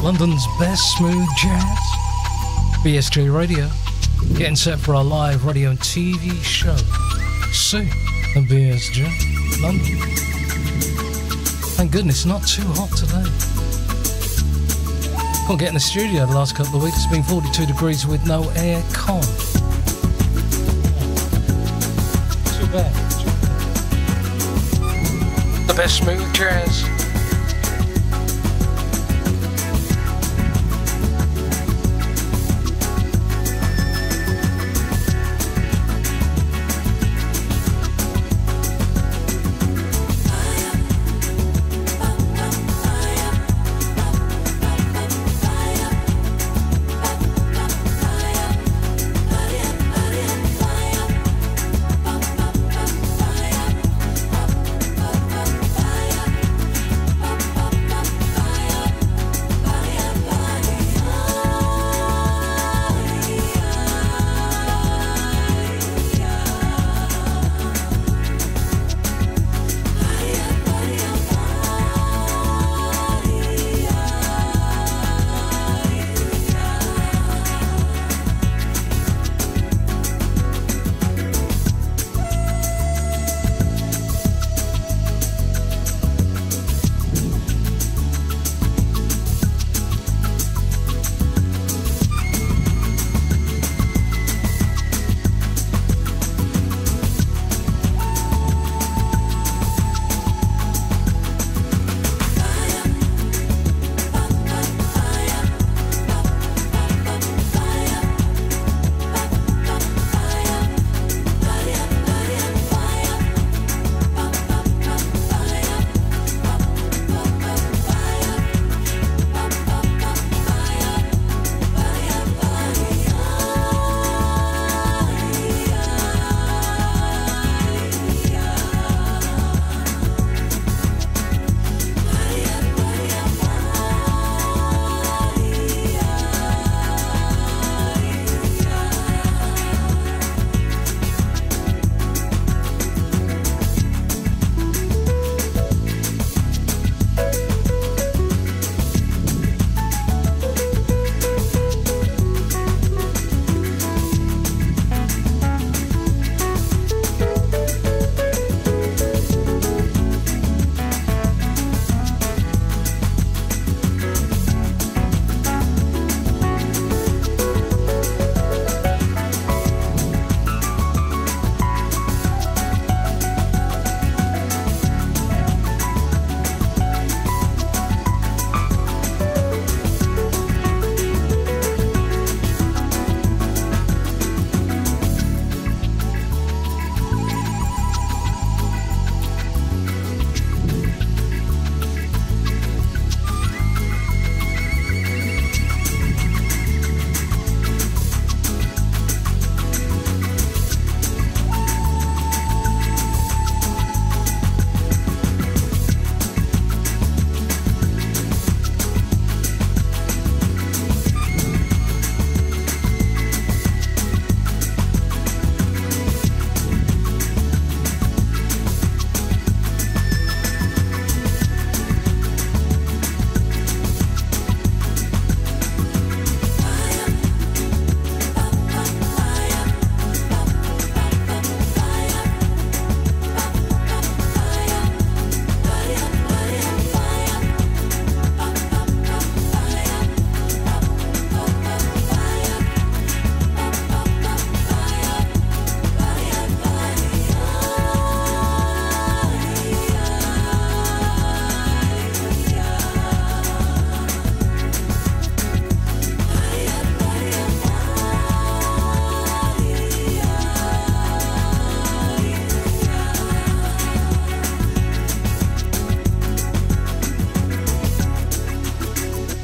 London's best smooth jazz. BSJ Radio, getting set for our live radio and TV show. Soon at BSJ London. Thank goodness, not too hot today. Couldn't get in the studio the last couple of weeks. It's been 42 degrees with no air con. Too bad. The best smooth jazz.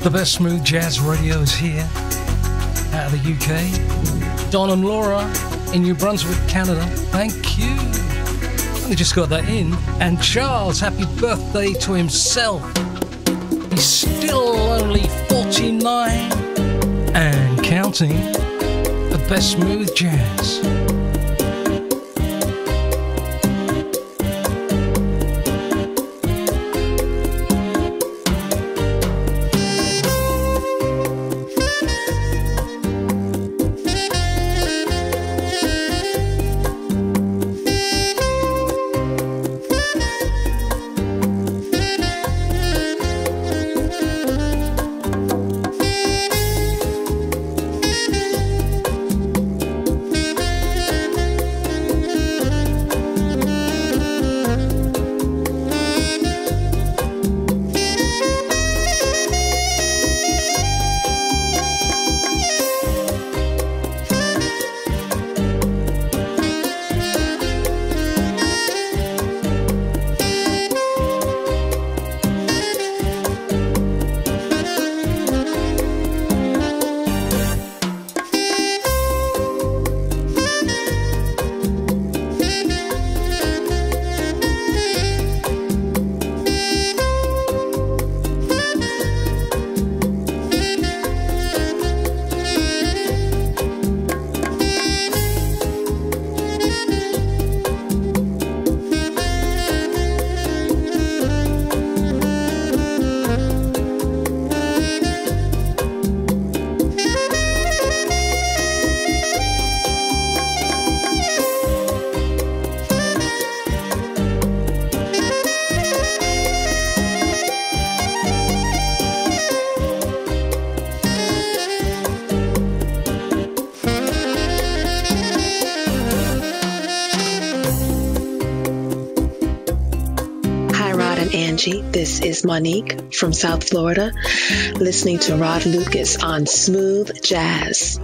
The best smooth jazz radio is here out of the UK. Don and Laura in New Brunswick, Canada. Thank you. Only just got that in. And Charles, happy birthday to himself. He's still only 49 and counting. The best smooth jazz. friend Angie. This is Monique from South Florida, listening to Rod Lucas on Smooth Jazz.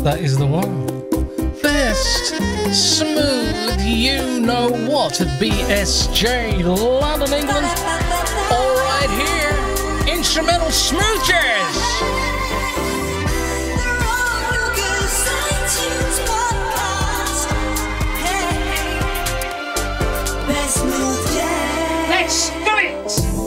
That is the one. Best smooth, you know what, at BSJ, London, England. All right here, instrumental smooth jazz. Let's do it!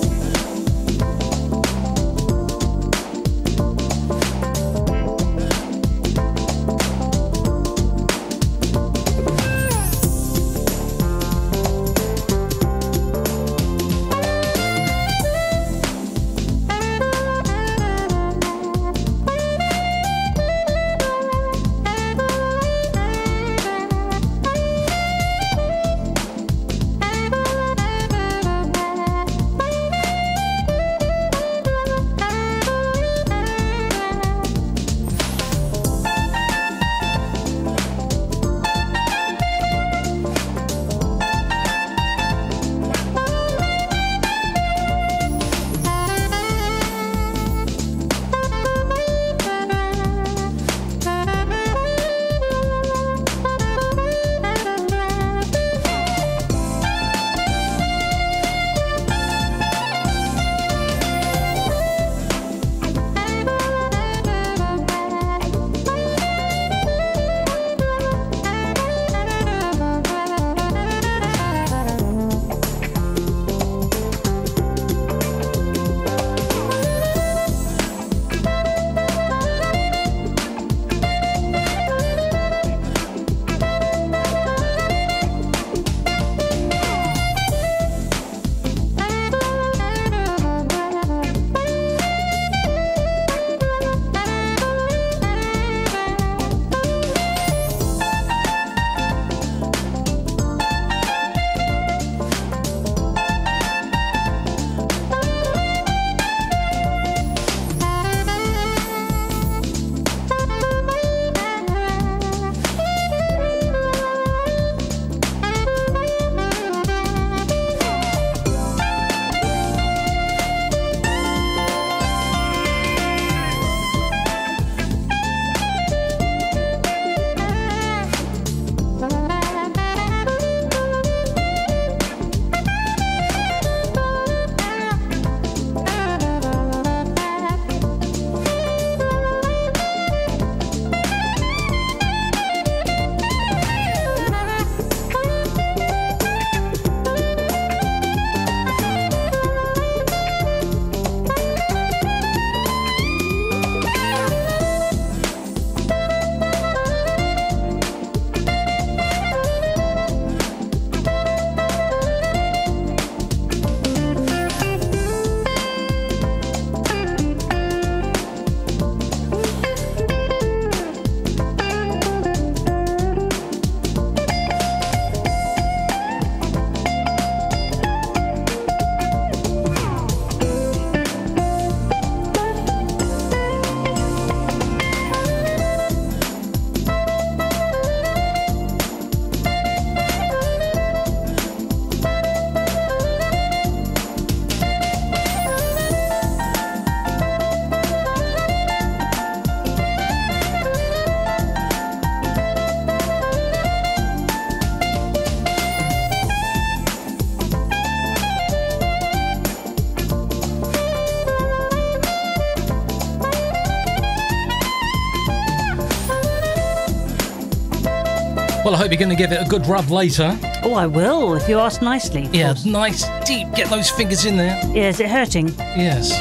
Well, I hope you're going to give it a good rub later. Oh, I will, if you ask nicely. Yeah, nice, deep. Get those fingers in there. Yeah, is it hurting? Yes.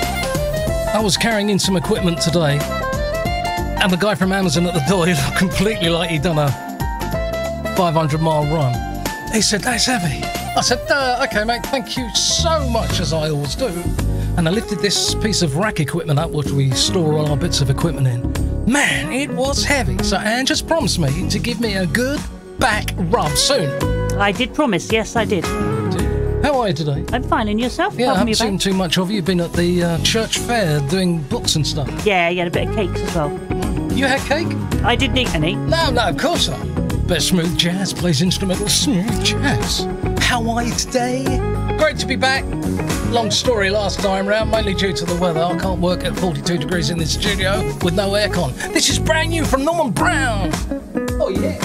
I was carrying in some equipment today, and the guy from Amazon at the door, he looked completely like he'd done a 500-mile run. He said, "That's heavy." I said, "Okay, mate, thank you so much," as I always do. And I lifted this piece of rack equipment up, which we store all our bits of equipment in. Man, it was heavy. So Anne just promised me to give me a good back rub soon. I did promise, yes, I did. How are you today? I'm fine, and yourself? Yeah, I Welcome haven't seen too much of you. You've been at the church fair doing books and stuff. Yeah, you had a bit of cakes as well. You had cake? I didn't eat any. No, of course not. But Smooth Jazz plays instrumental smooth jazz. How are you today? Great to be back. Long story last time round, mainly due to the weather. I can't work at 42 degrees in this studio with no aircon. This is brand new from Norman Brown. Oh, yeah.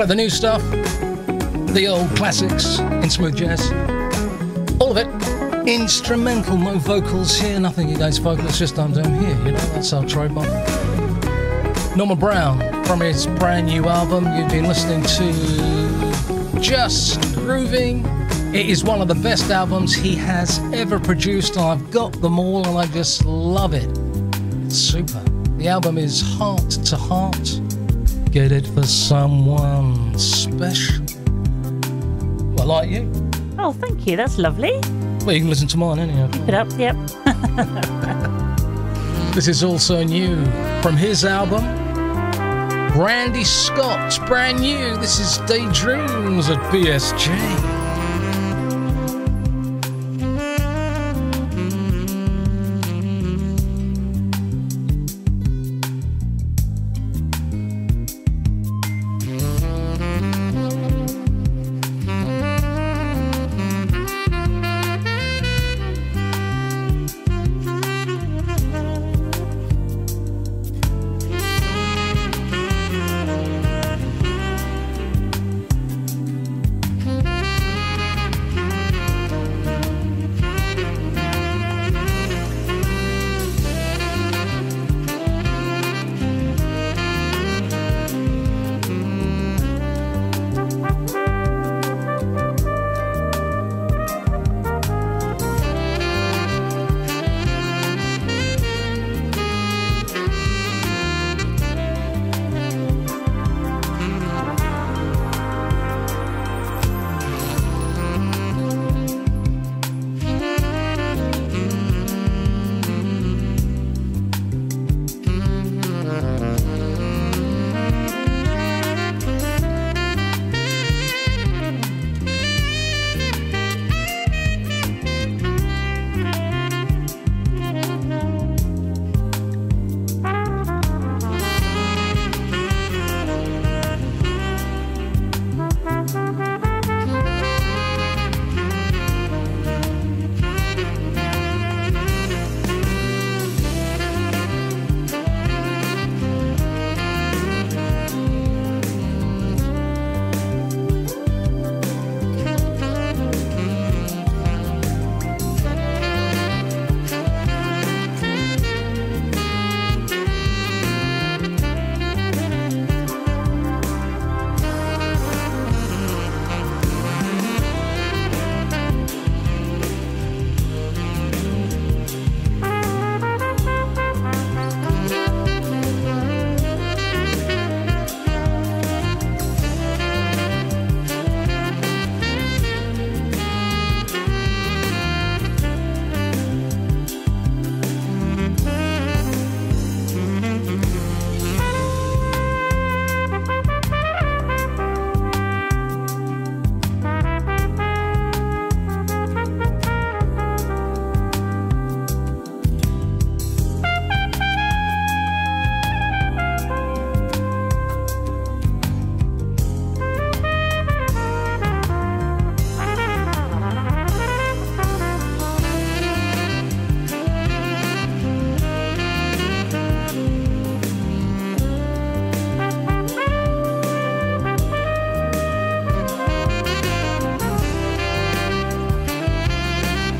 Play the new stuff, the old classics in smooth jazz. All of it instrumental, no vocals here, nothing against vocals, just don't do them here, you know, that's our trademark. Norman Brown, from his brand new album, you've been listening to Just Grooving. It is one of the best albums he has ever produced, and I've got them all and I just love it. It's super. The album is Heart to Heart. Get it for someone special. Well, like you. Oh, thank you. That's lovely. Well, you can listen to mine anyhow. Keep it up, yep. This is also new from his album. Brandy Scott, brand new. This is Daydreams at BSG.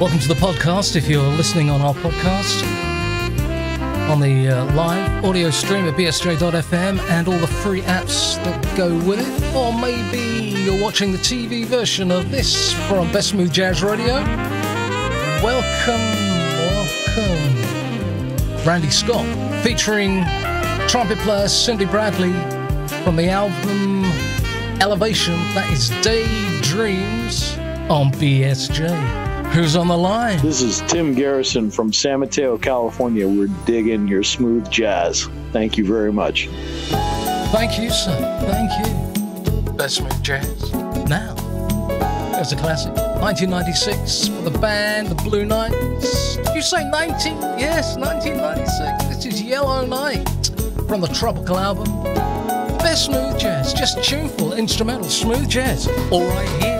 Welcome to the podcast. If you're listening on our podcast, on the live audio stream at bsj.fm and all the free apps that go with it, or maybe you're watching the TV version of this from Best Smooth Jazz Radio. Welcome. Randy Scott, featuring trumpet player Cindy Bradley from the album Elevation. That is Daydreams on BSJ. Who's on the line? This is Tim Garrison from San Mateo, California. We're digging your smooth jazz. Thank you very much. Thank you, sir. Thank you. Best Smooth Jazz. Now, there's a classic. 1996 for the band, the Blue Knights. Did you say 19? Yes, 1996. This is Yellow Night from the Tropical album. Best Smooth Jazz. Just tuneful, instrumental, smooth jazz. All right here.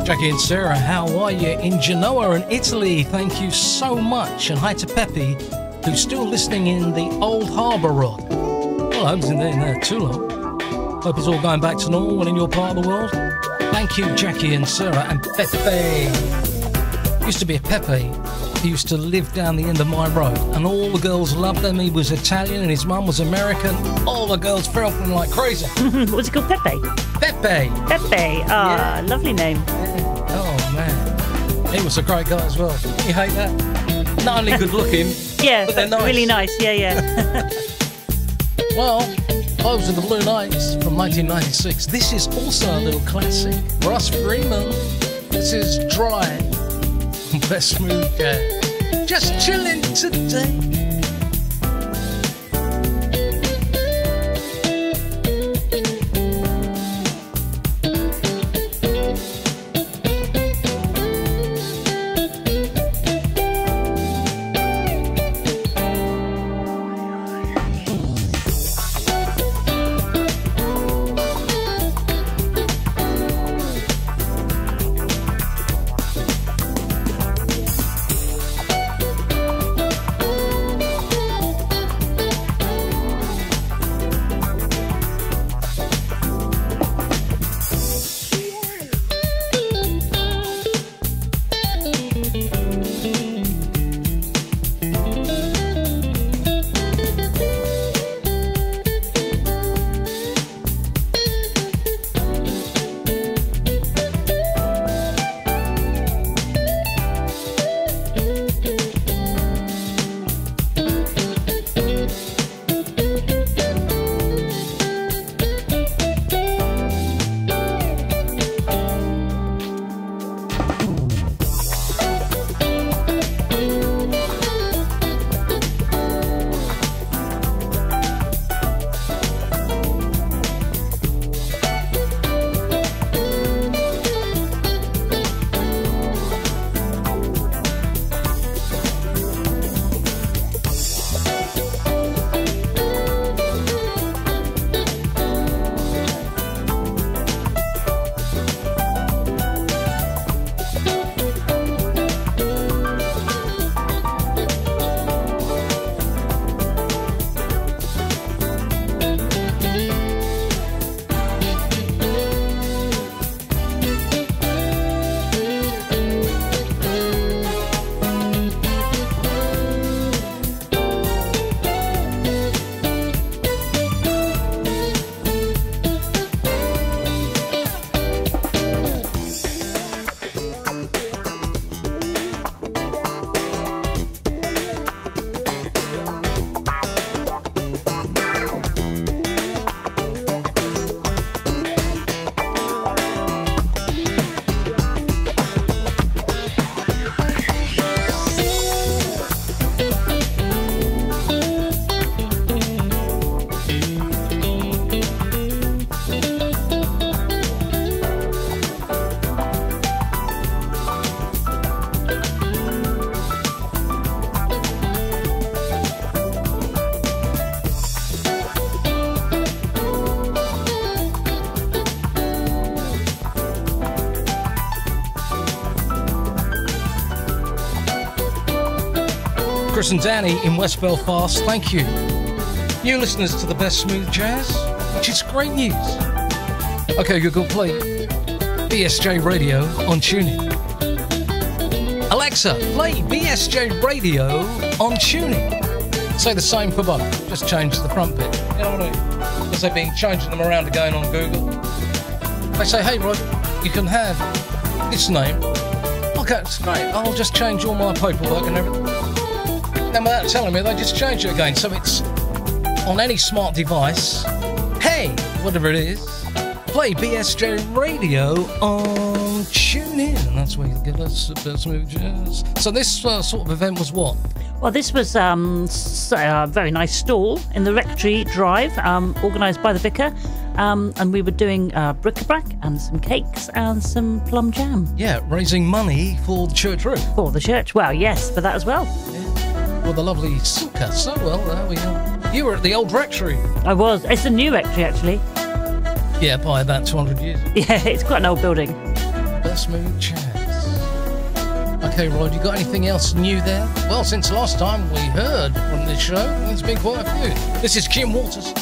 Jackie and Sarah, how are you in Genoa in Italy? Thank you so much. And hi to Peppy, who's still listening in the Old Harbour Rock. Well, I hope it's in there too long. Hope it's all going back to normal in your part of the world. Thank you, Jackie and Sarah. And Pepe. Used to be a Pepe. He used to live down the end of my road, and all the girls loved him. He was Italian and his mum was American. All the girls fell for him like crazy. What was it called? Pepe? Pepe. Pepe. Ah, yeah. Lovely name. Oh, man. He was a great guy as well. You hate that? Not only good looking, yeah, but they're nice. Really nice. Yeah. Well, those are the Blue Knights from 1996. This is also a little classic. Russ Freeman. This is Dry. Best Smooth Jazz. Just chilling today. Chris and Danny in West Belfast, thank you. New listeners to the best smooth jazz, which is great news. Okay, Google, play BSJ Radio on TuneIn. Alexa, play BSJ Radio on TuneIn. Say the same for both, just change the front bit. You know what I mean? Because they've been changing them around again on Google. They say, hey Rod, you can have this name. Okay, it's great, I'll just change all my paperwork and everything. Then without telling me, they just change it again. So it's on any smart device. Hey, whatever it is, play BSJ Radio on TuneIn. And that's where you'll get us a bit of smooth jazz. So this sort of event was what? Well, this was a very nice stall in the Rectory Drive, organised by the vicar. And we were doing bric-a-brac and some cakes and some plum jam. Yeah, raising money for the church roof. For the church, well, yes, for that as well. Yeah. For the lovely Silka. So, well, there we go. You were at the old rectory. I was. It's a new rectory, actually. Yeah, by about 200 years. Yeah, it's quite an old building. Best smooth jazz. Okay, Rod, you got anything else new there? Well, since last time we heard from this show, there's been quite a few. This is Kim Waters.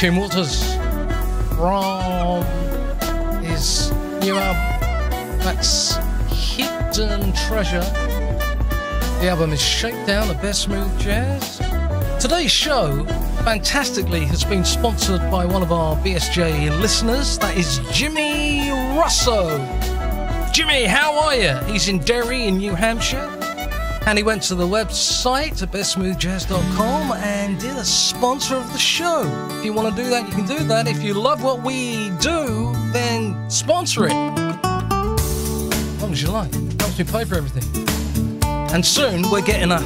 Jim Waters from his new album. That's Hidden Treasure. The album is Shakedown, the best smooth jazz. Today's show, fantastically, has been sponsored by one of our BSJ listeners. That is Jimmy Russo. Jimmy, how are you? He's in Derry in New Hampshire. And he went to the website at bestsmoothjazz.com and did a sponsor of the show. If you want to do that, you can do that. If you love what we do, then sponsor it. As long as you like. Helps me pay for everything. And soon we're getting a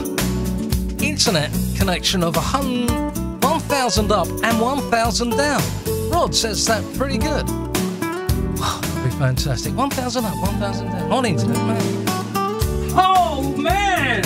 internet connection of 1,000 up and 1,000 down. Rod says that's pretty good. Wow, that'd be fantastic. 1,000 up, 1,000 down. On internet, man. Oh, man!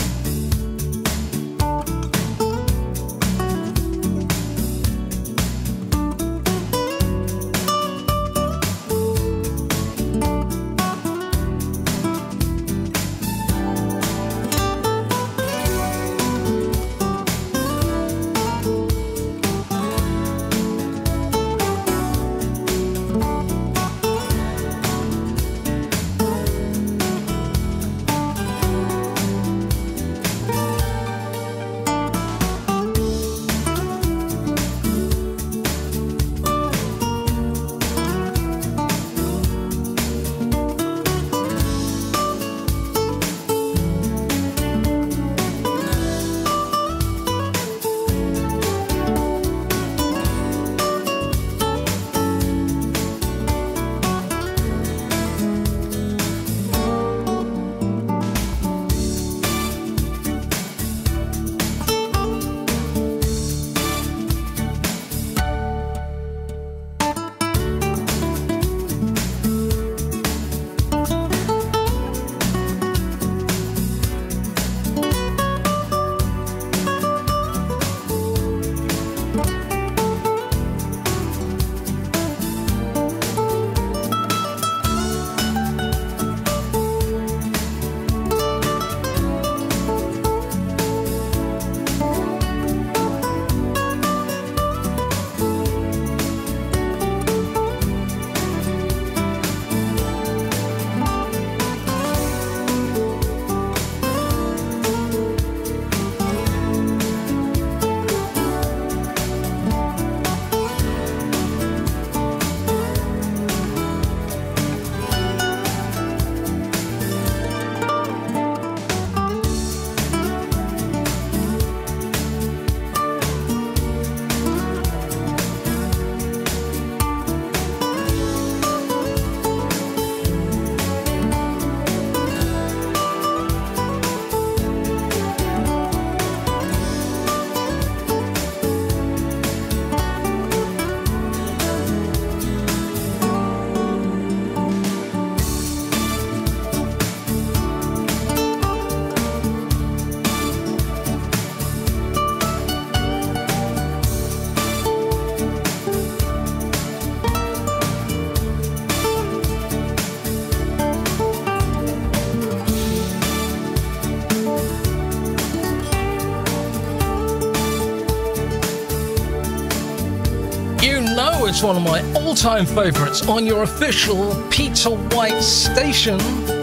It's one of my all-time favourites on your official Peter White station.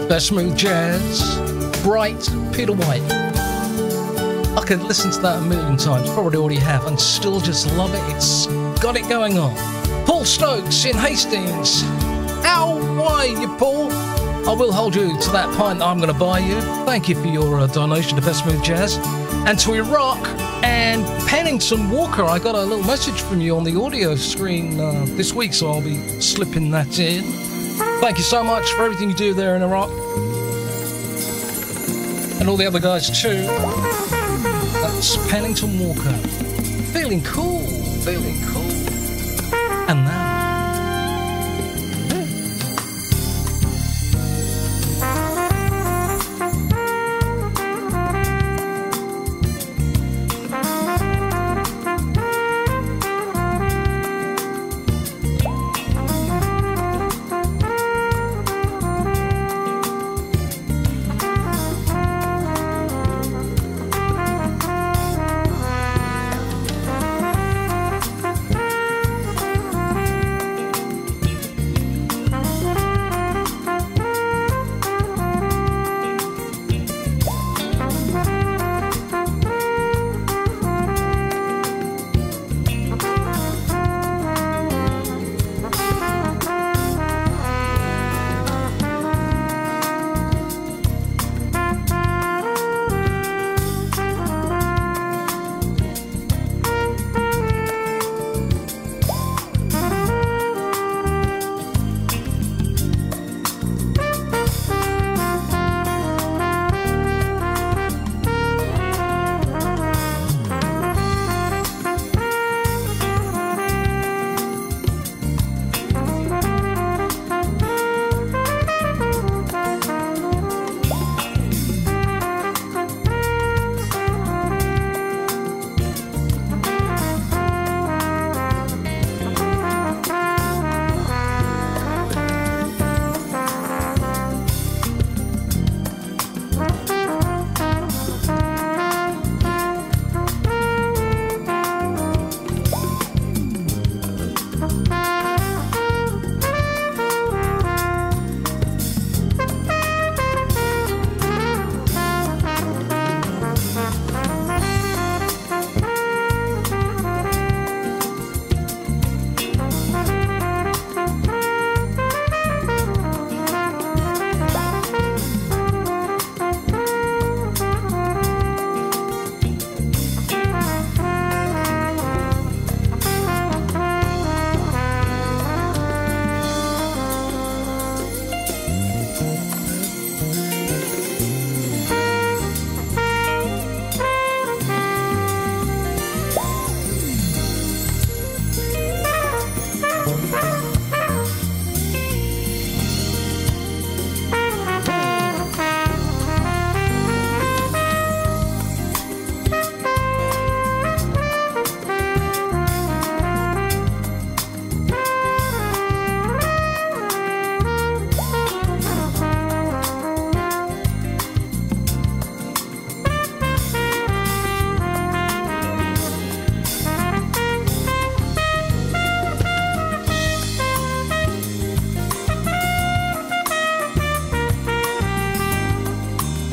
Best Smooth Jazz, Bright Peter White. I could listen to that a million times, probably already have, and still just love it. It's got it going on. Paul Stokes in Hastings. How are you, Paul? I will hold you to that pint that I'm going to buy you. Thank you for your donation to Best Smooth Jazz. And to Iraq and Pennington Walker, I got a little message from you on the audio screen this week, so I'll be slipping that in. Thank you so much for everything you do there in Iraq. And all the other guys too. That's Pennington Walker. Feeling cool, feeling cool. And now,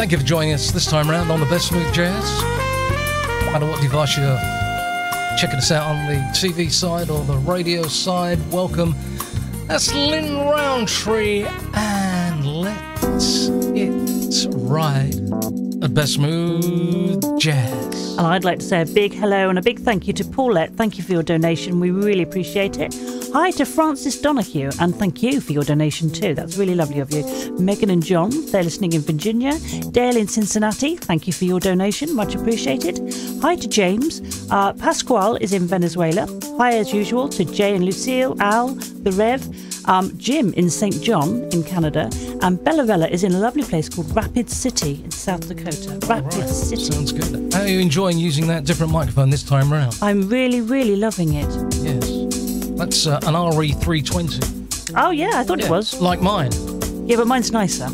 Thank you for joining us this time around on the best smooth jazz. No matter what device you're checking us out on the TV side or the radio side, welcome. That's Lynn Roundtree and Let's It Ride at Best Smooth Jazz. And I'd like to say a big hello and a big thank you to Paulette. Thank you for your donation. We really appreciate it. Hi to Francis Donahue, and thank you for your donation too. That's really lovely of you. Megan and John, they're listening in Virginia. Dale in Cincinnati, thank you for your donation. Much appreciated. Hi to James. Pasquale is in Venezuela. Hi as usual to Jay and Lucille, Al, the Rev. Jim in St. John in Canada, and Bellavella is in a lovely place called Rapid City in South Dakota. Rapid City. Sounds good. How are you enjoying using that different microphone this time round? I'm really, really loving it. Yes. That's an RE320. Oh, yeah, I thought it was. Like mine. Yeah, but mine's nicer.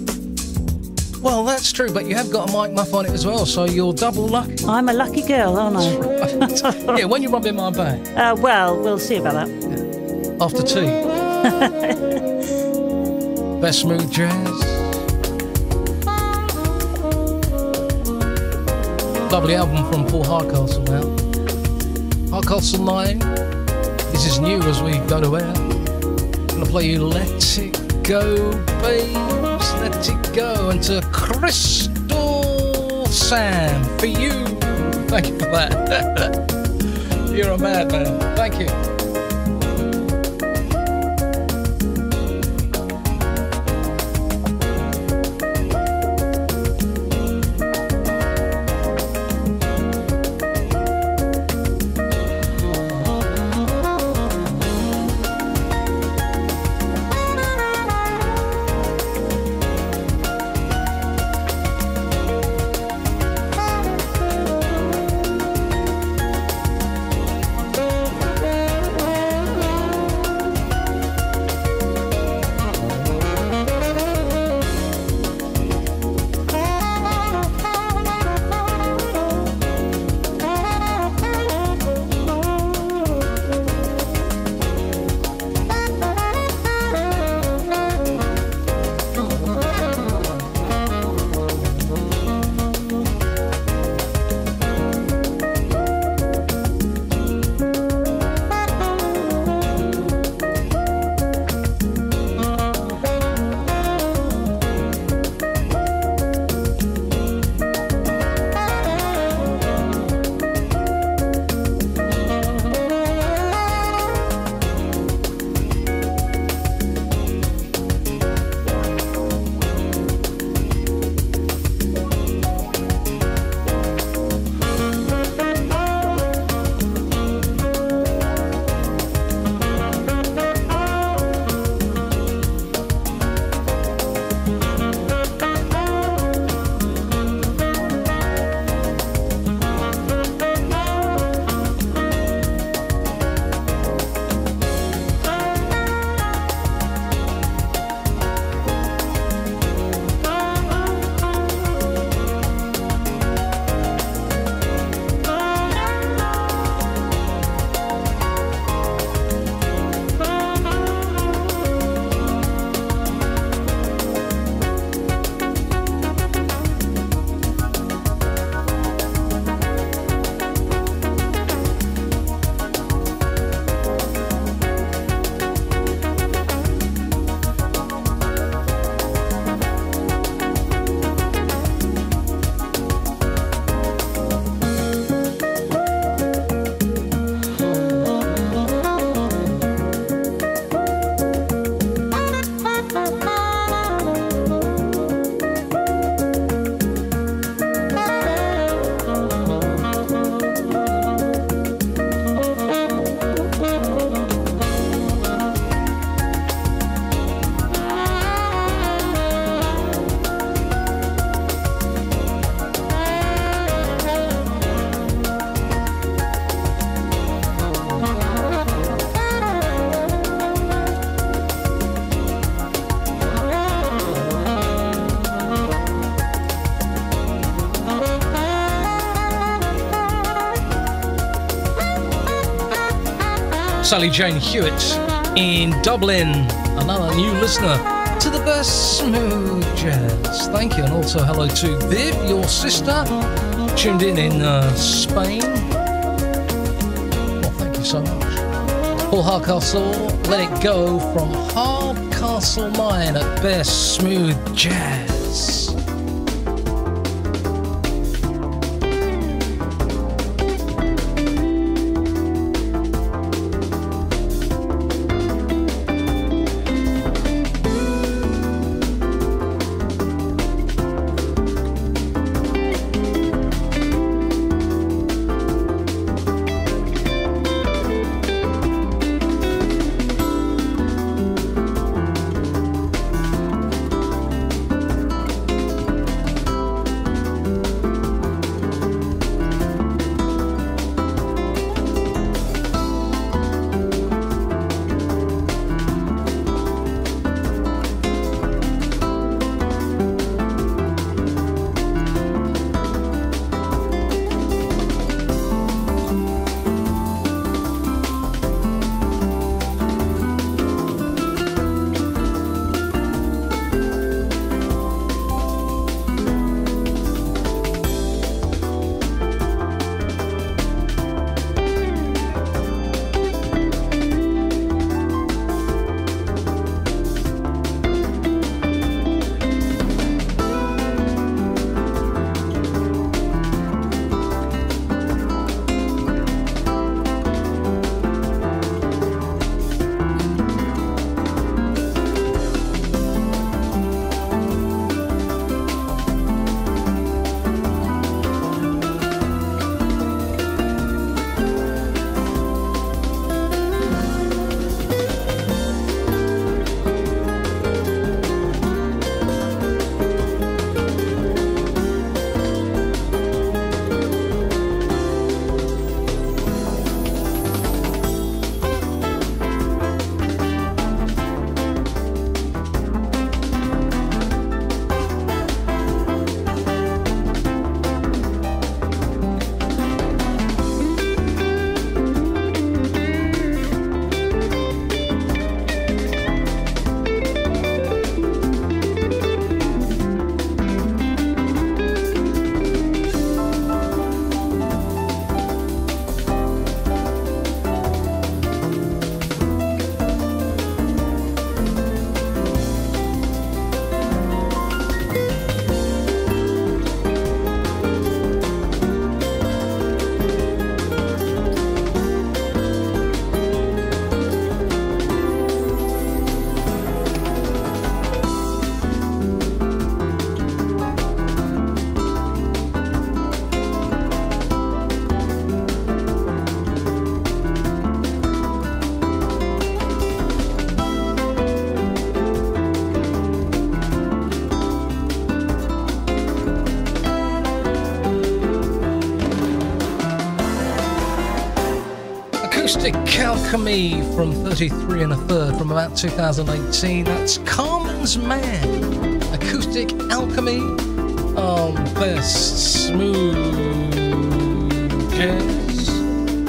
Well, that's true, but you have got a mic muff on it as well, so you're double lucky. I'm a lucky girl, aren't I? Yeah, when you rub in my back? Well, we'll see about that. Yeah. After tea. Best smooth jazz. Lovely album from Paul Hardcastle now. Hardcastle 9. This is new as we go to air. I'm gonna play you Let It Go, babes, let it go. And to Crystal Sam, for you. Thank you for that. You're a madman. Thank you. Sally Jane Hewitt in Dublin, another new listener to the best smooth jazz. Thank you, and also hello to Viv, your sister, tuned in Spain. Well, thank you so much. Paul Hardcastle, Let It Go from Hardcastle Mine at Best Smooth Jazz. Acoustic Alchemy from 33 and a Third from about 2018. That's Carmen's Man. Acoustic Alchemy on Best Smooth Jazz.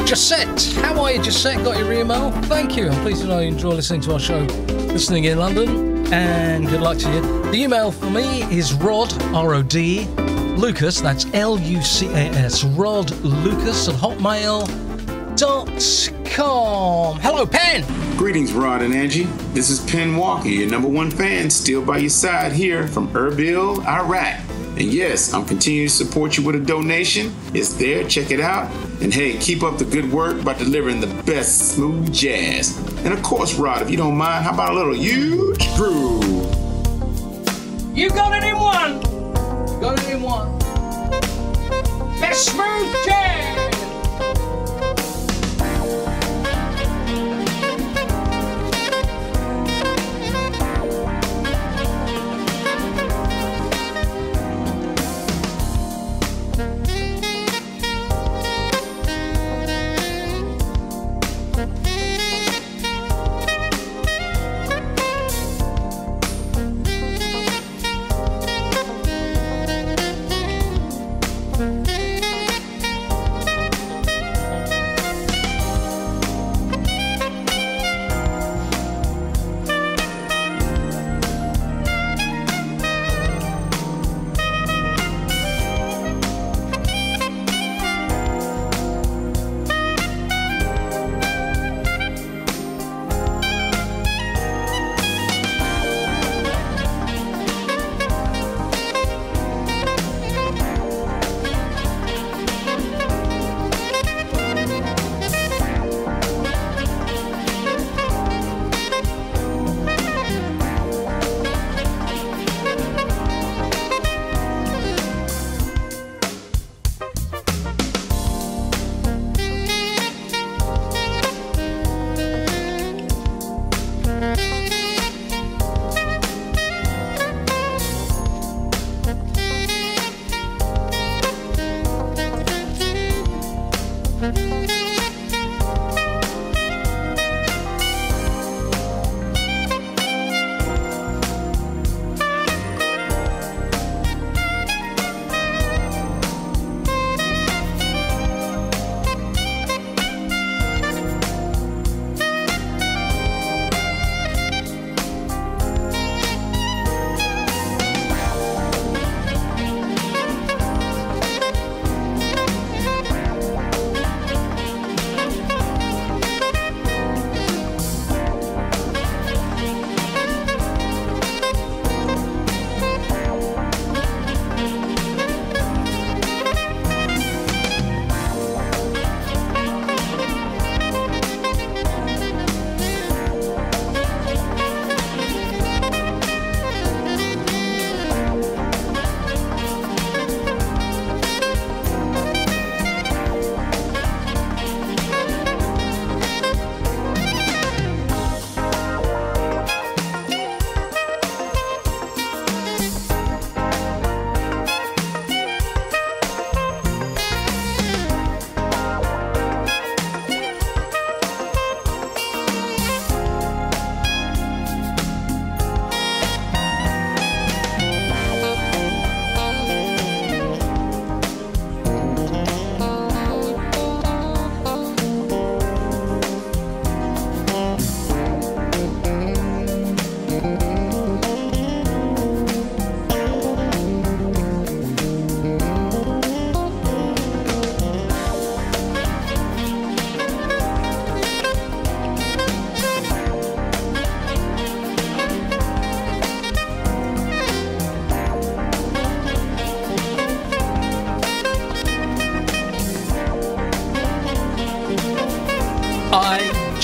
Gisette, how are you, Gisette? Got your email? Thank you. I'm pleased to know you enjoy listening to our show, listening in London, and good luck to you. The email for me is Rod, R-O-D, Lucas, that's L-U-C-A-S, Rod Lucas at hotmail.com. Hello, Pen. Greetings, Rod and Angie. This is Penn Walker, your #1 fan, still by your side here from Erbil, Iraq. And yes, I'm continuing to support you with a donation. It's there, check it out. And hey, keep up the good work by delivering the best smooth jazz. And of course, Rod, if you don't mind, how about a little huge thru? You got it in one. Got it in one. Best smooth jazz.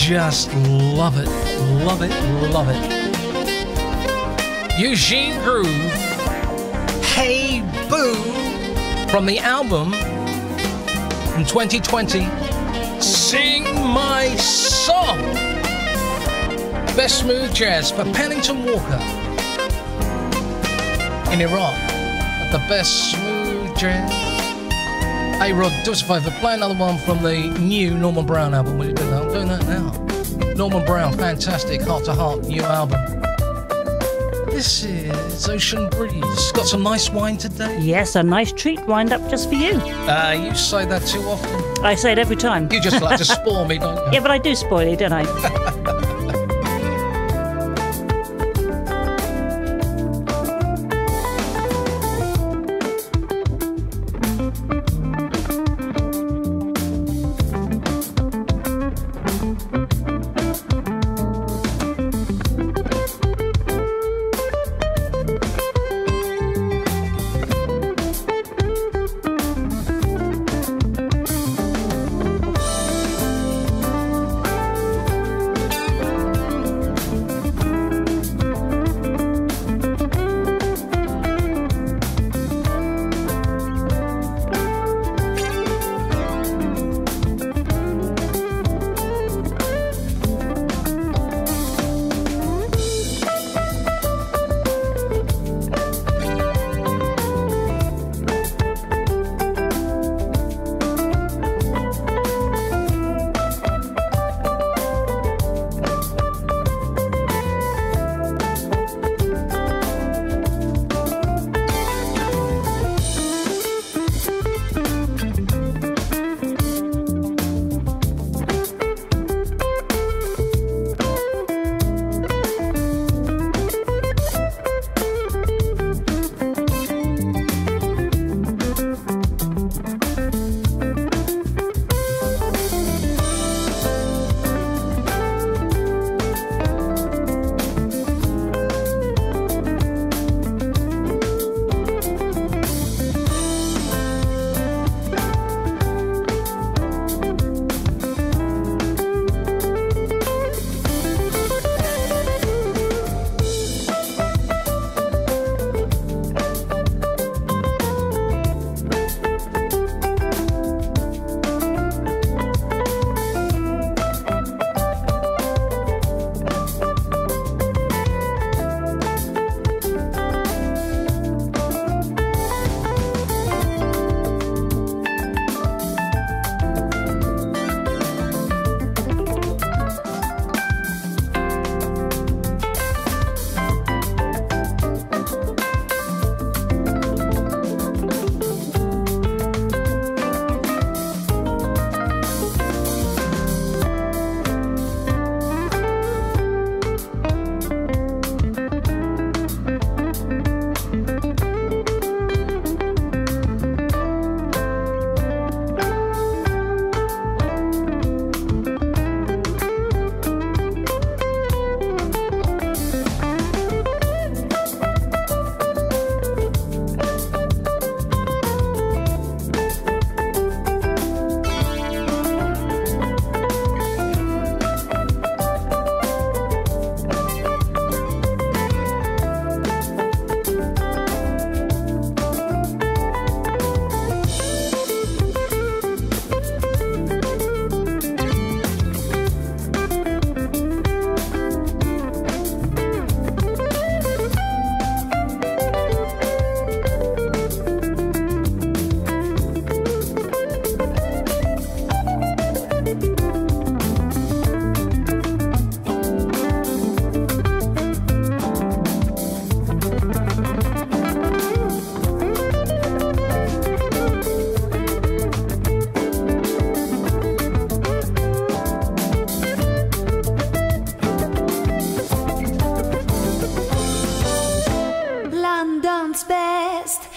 just love it, love it, love it. Eugene Groove, Hey Boo, from the album in 2020, Sing My Song. Best smooth jazz for Pennington Walker in Iraq. The best smooth jazz. Hey Rod, do us a favour, play another one from the new Norman Brown album. Will you do that? I'm doing that now. Norman Brown, fantastic, Heart to Heart, new album. This is Ocean Breeze. It's got some nice wine today. Yes, a nice treat lined up just for you. You say that too often. I say it every time. You just like to spoil me, don't you? Yeah, but I do spoil you, don't I?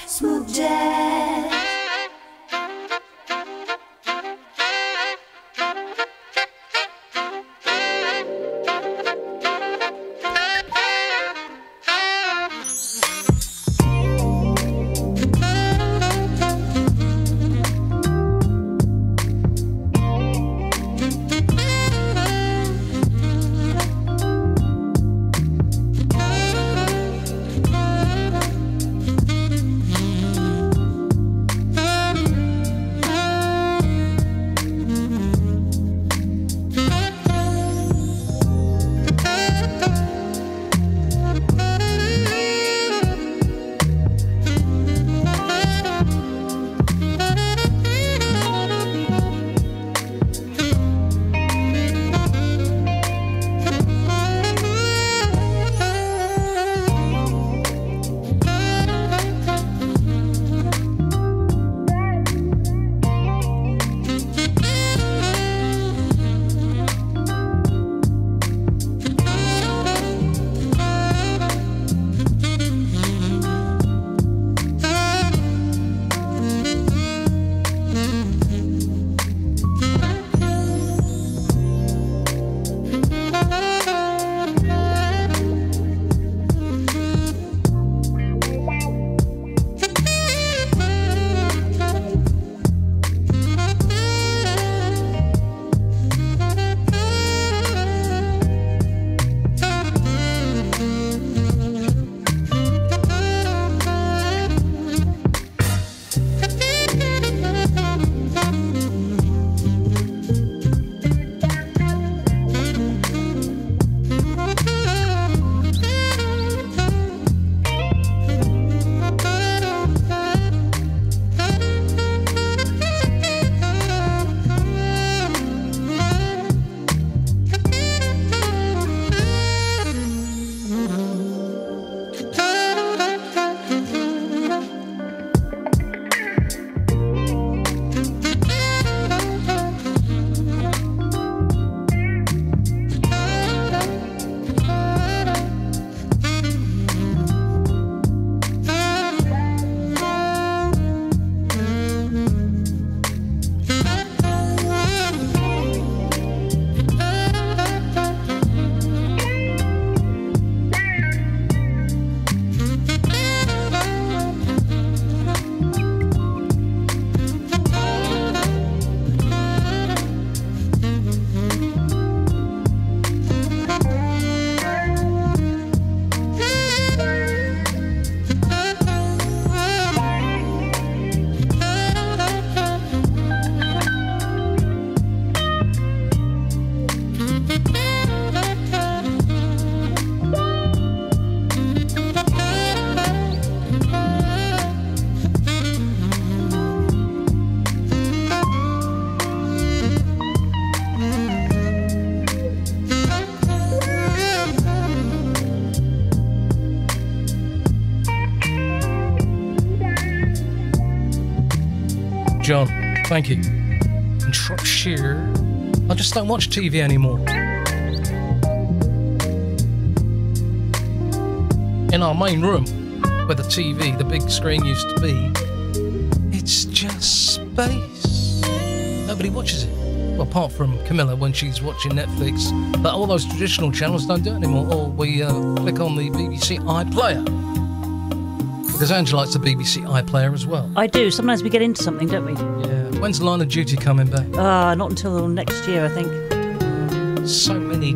Smooth Jazz. John. Thank you. In Shropshire, I just don't watch TV anymore. In our main room, where the TV, the big screen used to be, it's just space. Nobody watches it. Well, apart from Camilla when she's watching Netflix. But all those traditional channels don't do it anymore. Or we click on the BBC iPlayer. Because Angela likes the BBC iPlayer as well. I do. Sometimes we get into something, don't we? Yeah. When's Line of Duty coming back? Not until next year, I think. So many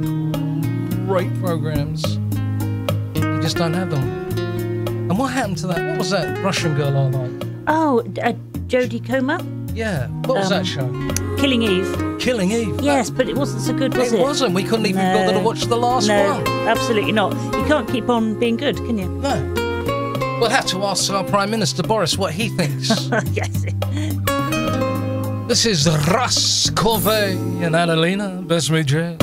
great programmes. You just don't have them. And what happened to that? What was that Russian girl I liked? Oh, Jodie Comer? Yeah. What was that show? Killing Eve. Killing Eve. Yes, but it wasn't so good, was it? It wasn't. We couldn't even bother to watch the last one. No, absolutely not. You can't keep on being good, can you? No. We'll have to ask our Prime Minister Boris what he thinks. Yes. This is Russ Corvée and Annalena, Best Smooth Jazz.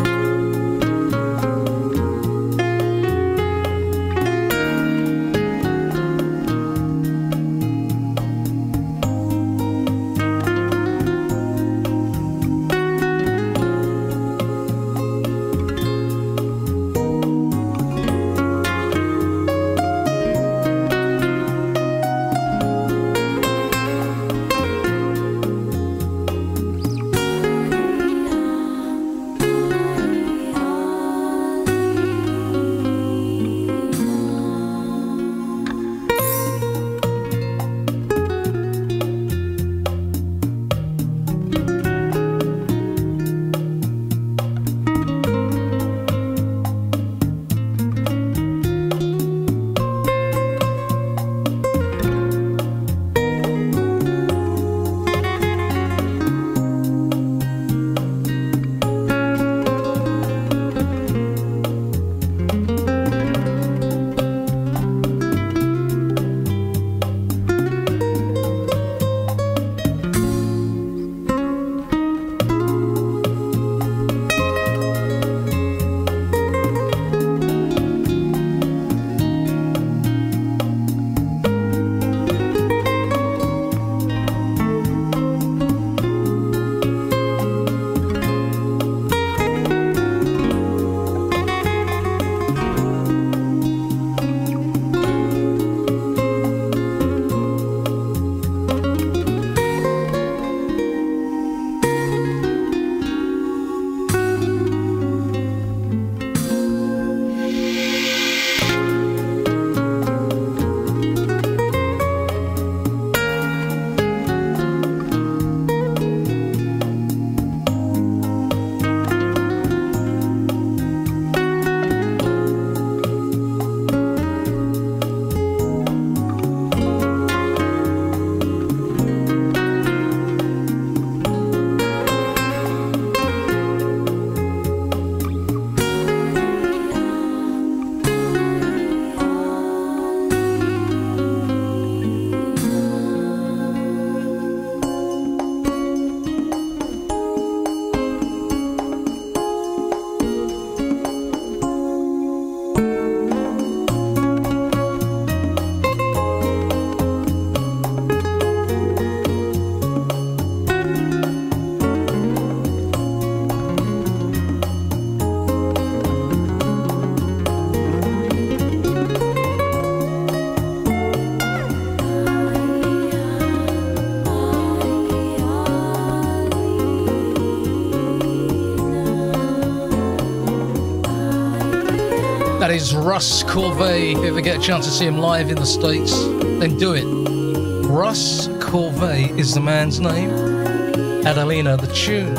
That is Russ Corvée. If you ever get a chance to see him live in the States, then do it. Russ Corvée is the man's name. Adelina, the tune.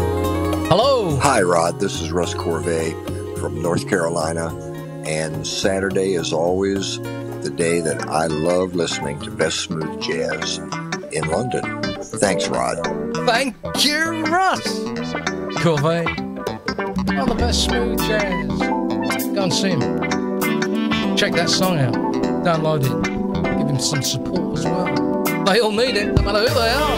Hello. Hi, Rod. This is Russ Corvée from North Carolina. And Saturday is always the day that I love listening to Best Smooth Jazz in London. Thanks, Rod. Thank you, Russ Corvée. On the Best Smooth Jazz. Go and see him. Check that song out. Download it. Give him some support as well. They all need it, no matter who they are.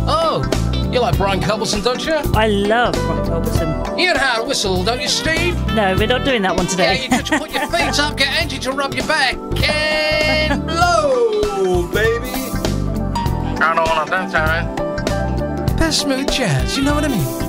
Oh, you like Brian Culbertson, don't you? I love Brian Culbertson. You know how to whistle, don't you, Steve? No, we're not doing that one today. Yeah, you just put your feet up, get Angie to rub your back, and blow, baby. I don't want to dance, man. Best smooth jazz, you know what I mean?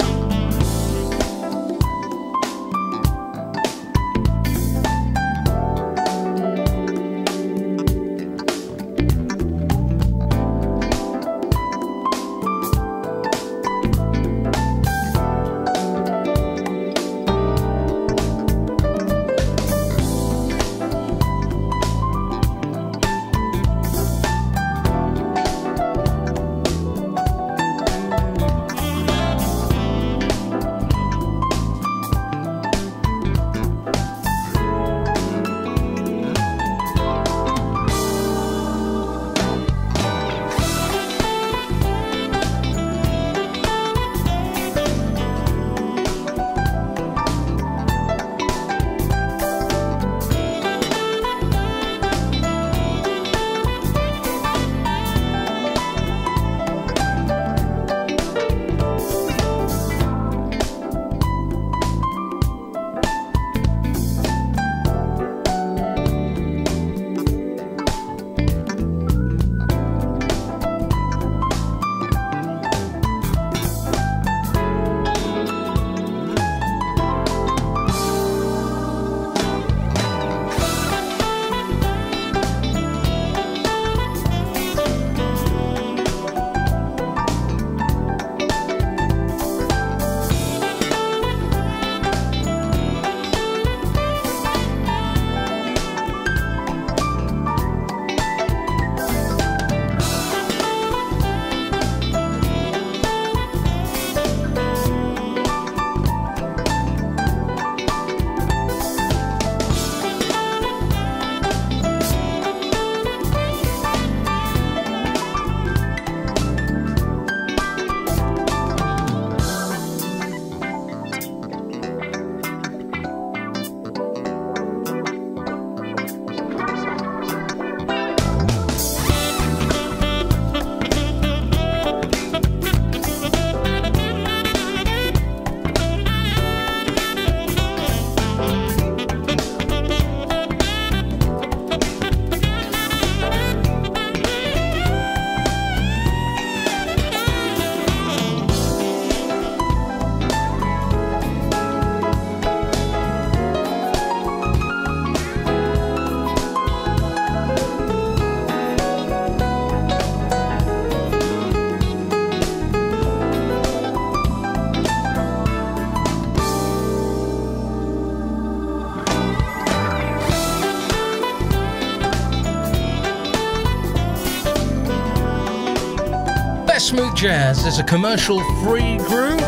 Smooth Jazz is a commercial-free groove.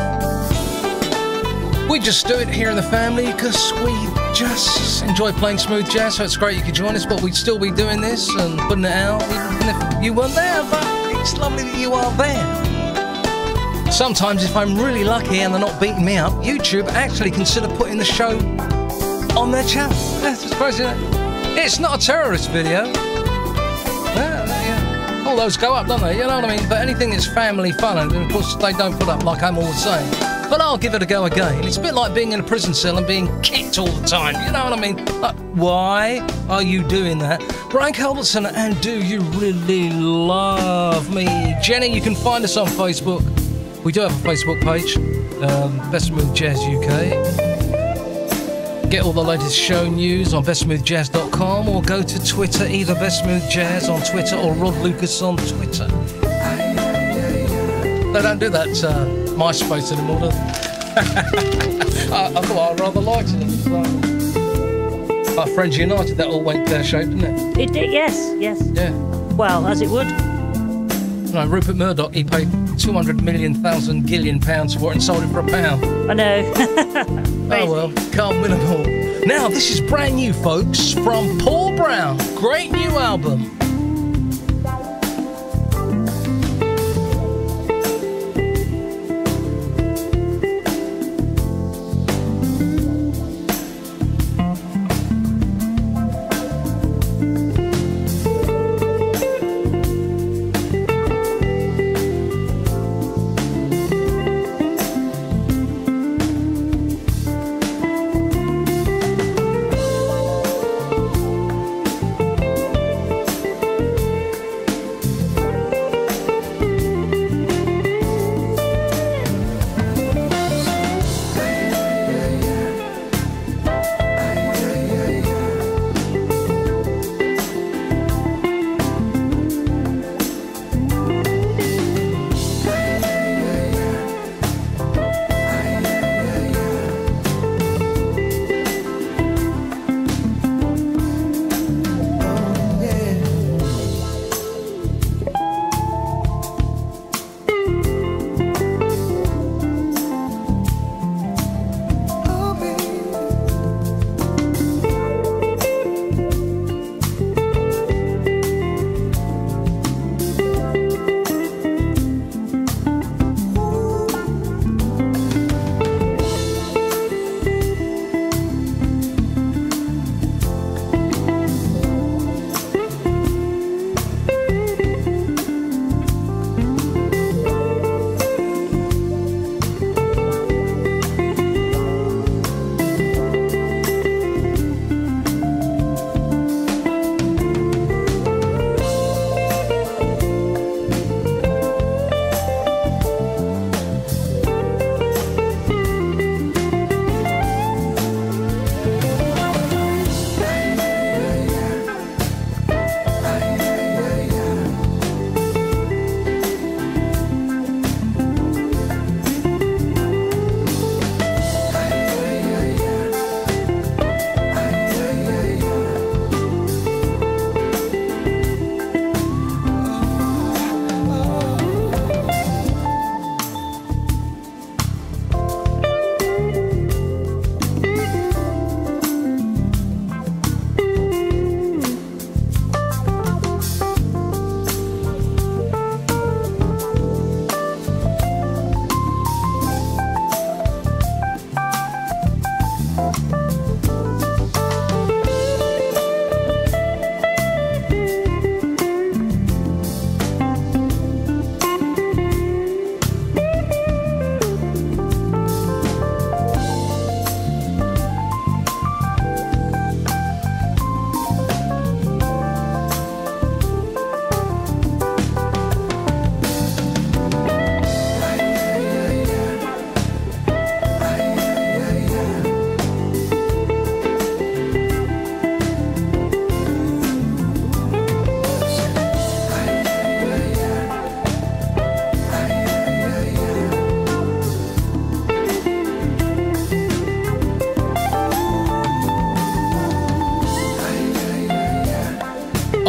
We just do it here in the family because we just enjoy playing smooth jazz, so it's great you could join us, but we'd still be doing this and putting it out even if you weren't there, but it's lovely that you are there. Sometimes if I'm really lucky and they're not beating me up, YouTube actually consider putting the show on their channel. That's just crazy, isn't it? It's not a terrorist video. All those go up, don't they? You know what I mean? But anything that's family fun, and of course they don't put up, like I'm always saying. But I'll give it a go again. It's a bit like being in a prison cell and being kicked all the time. You know what I mean? Like, why are you doing that? Brian Culbertson, and do you really love me? Jenny, you can find us on Facebook. We do have a Facebook page, Best Smooth Jazz UK. Get all the latest show news on bestsmoothjazz.com or go to Twitter, either Best Smooth Jazz on Twitter or Rod Lucas on Twitter. They don't do that MySpace anymore, do they? I thought I rather liked it. So. Friends United, that all went pear-shaped, didn't it? It did, yes. Yeah. Well, as it would. No, Rupert Murdoch, he paid 200 million thousand gillion pounds for it and sold it for £1. I know. Oh well, can't win them all. Now, this is brand new, folks, from Paul Brown. Great new album.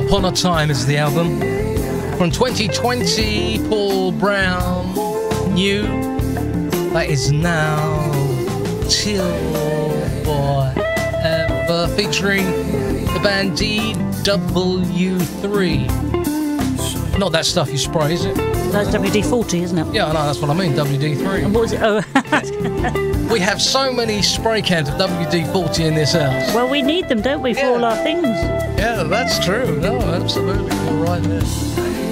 Upon a Time is the album. From 2020, Paul Brown, New. That is Now Till Forever. Featuring the band DW3. Not that stuff you spray, is it? That's WD-40, isn't it? Yeah, I know, that's what I mean, WD-3. And what was it? Oh, We have so many spray cans of WD-40 in this house. well, we need them, don't we, for all our things? Yeah, that's true. No, absolutely. You're right there.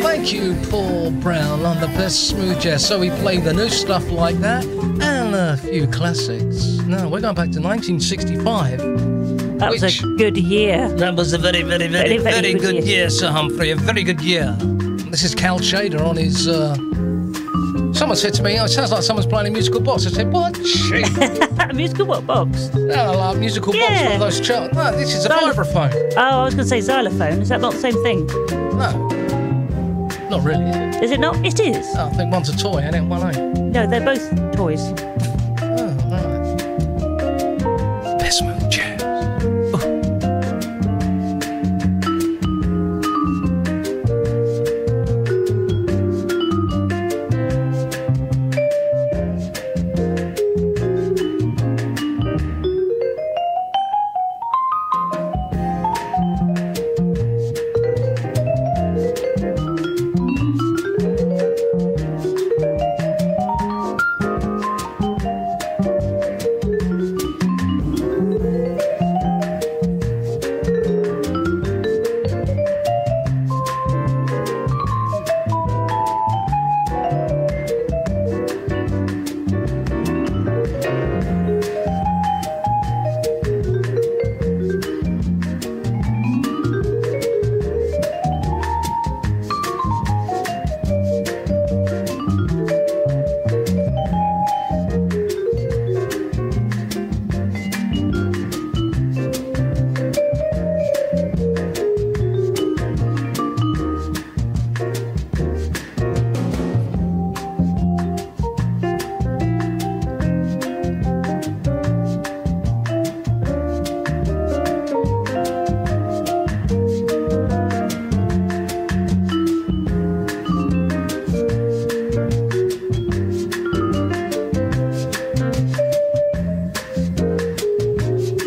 Thank you, Paul Brown, on the best smooth jazz. So we played the new stuff like that and a few classics. No, we're going back to 1965. That was a good year. That was a very good year, Sir Humphrey. A very good year. This is Cal Shader on his... Someone said to me, oh, it sounds like someone's playing a musical box. I said, what? Shit. A musical what box? No, like a musical box, one of those charts. No, this is a vibraphone. Oh, I was going to say xylophone. Is that not the same thing? No. Not really. Is it not? It is. Oh, I think one's a toy, and one ain't. No, they're both toys. Oh, right. Best smooth jazz.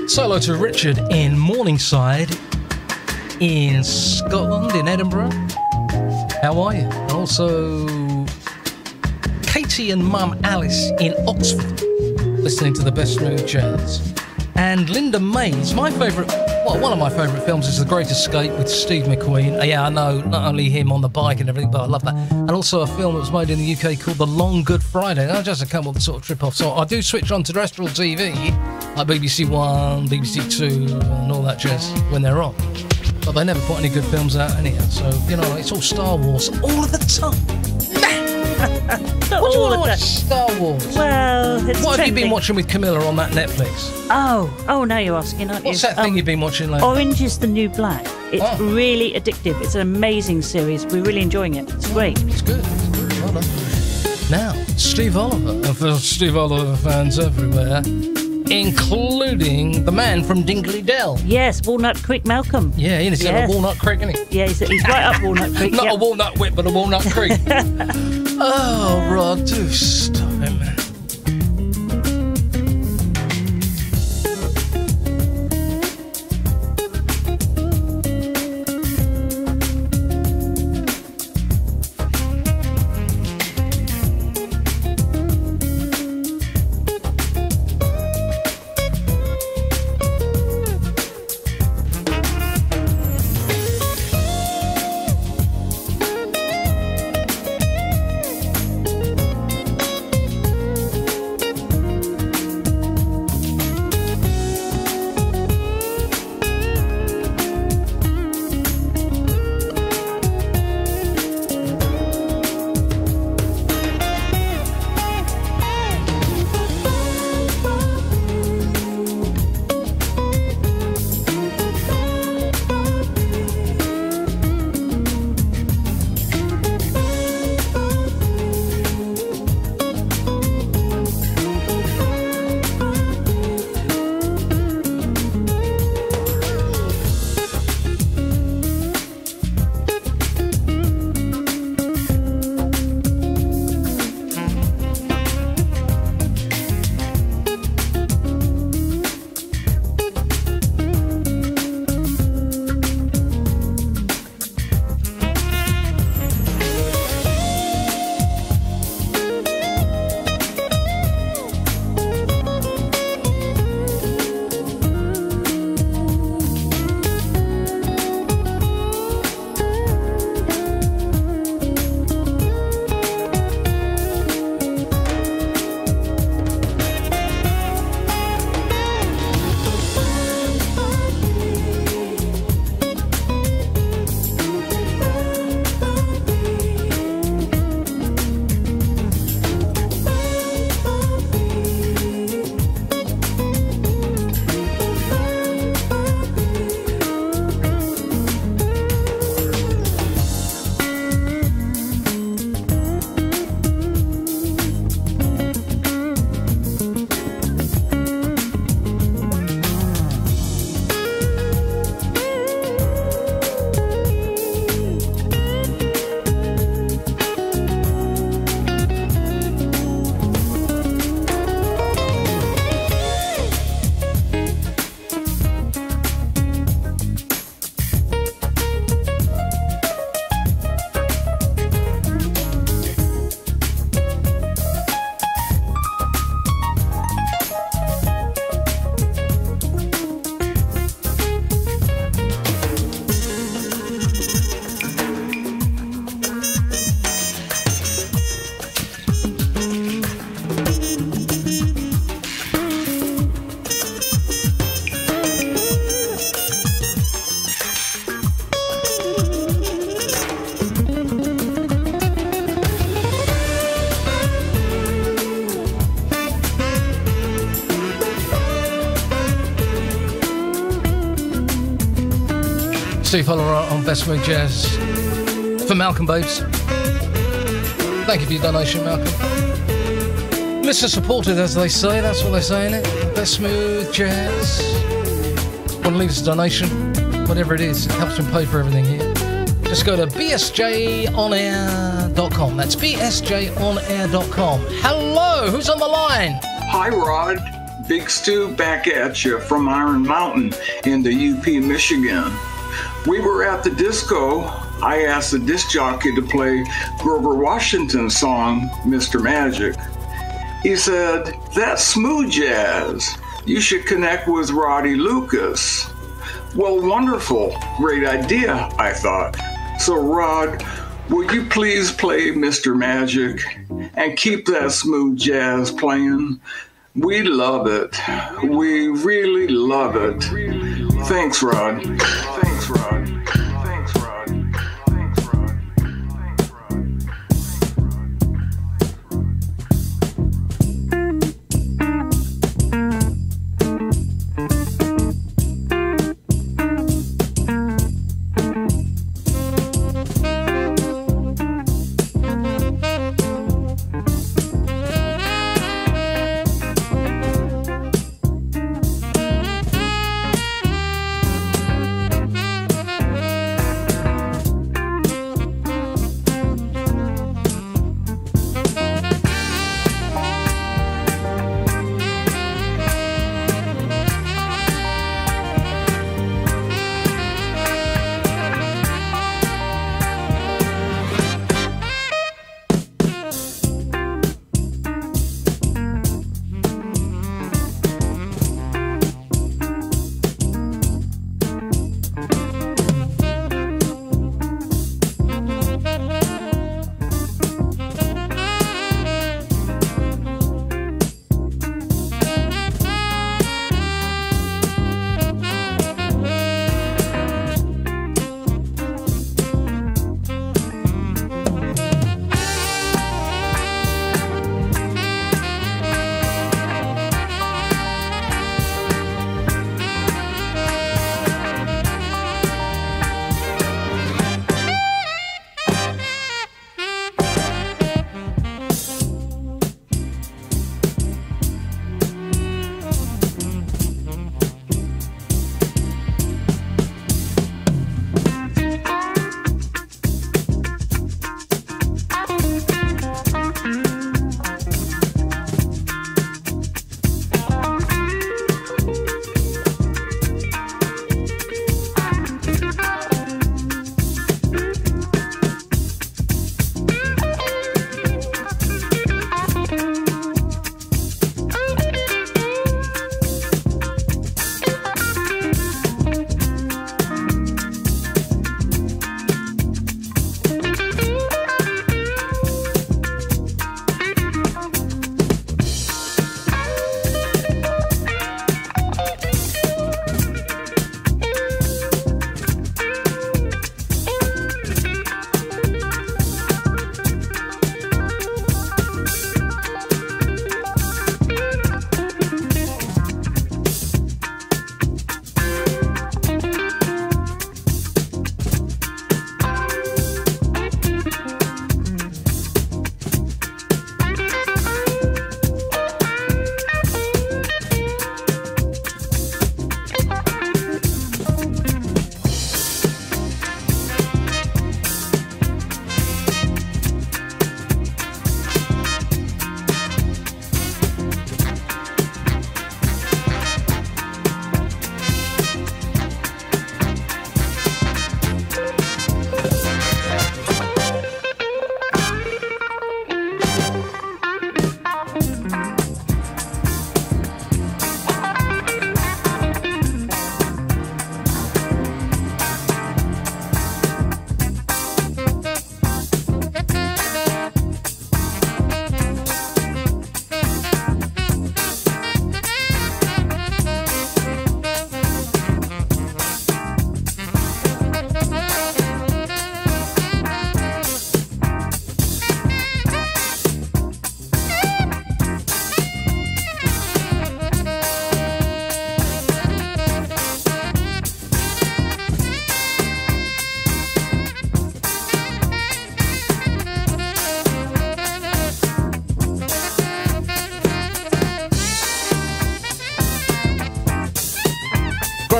Solo to Richard in Morningside in Scotland, in Edinburgh. How are you? And also Katie and Mum Alice in Oxford, listening to the best smooth jazz. And Linda Mays, my favourite, well, one of my favourite films is The Great Escape with Steve McQueen. Yeah, I know, not only him on the bike and everything, but I love that. And also a film that was made in the UK called The Long Good Friday. Now, just a couple of sort of trip-offs. So I do switch on terrestrial TV, like BBC One, BBC Two, and all that jazz when they're on. But they never put any good films out anyhow. So, you know, it's all Star Wars all of the time. What do you want to watch? Star Wars. Well, it's what have you been trending. watching with Camilla on that Netflix? Oh, now you're asking, aren't you? What's that thing you've been watching lately? Orange is the New Black. It's really addictive. It's an amazing series. We're really enjoying it. It's great. It's good. It's good. Well done. Now, Steve Oliver. And for Steve Oliver fans everywhere, including the man from Dingley Dell. Yes, Walnut Creek Malcolm. Yeah, he's in a Walnut Creek, isn't he? Yeah, he's right up Walnut Creek. Not a Walnut Whip, but a Walnut Creek. Oh, Rod, do stop it, man. Steve Holler on Best Smooth Jazz for Malcolm Babes. Thank you for your donation, Malcolm. Listener supported, as they say. That's what they say, innit? Best Smooth Jazz. Want to leave us a donation? Whatever it is, it helps me pay for everything here. Just go to bsjonair.com. That's bsjonair.com. Hello, who's on the line? Hi, Rod. Big Stu back at you from Iron Mountain in the UP, Michigan. We were at the disco. I asked the disc jockey to play Grover Washington's song, Mr. Magic. He said, "That's smooth jazz. You should connect with Roddy Lucas." Well, wonderful. Great idea, I thought. So, Rod, will you please play Mr. Magic and keep that smooth jazz playing? We love it. We really love it. Thanks, Rod. Thanks, Rod. Thanks, Rod. Thanks, Rod. Thanks, Rod.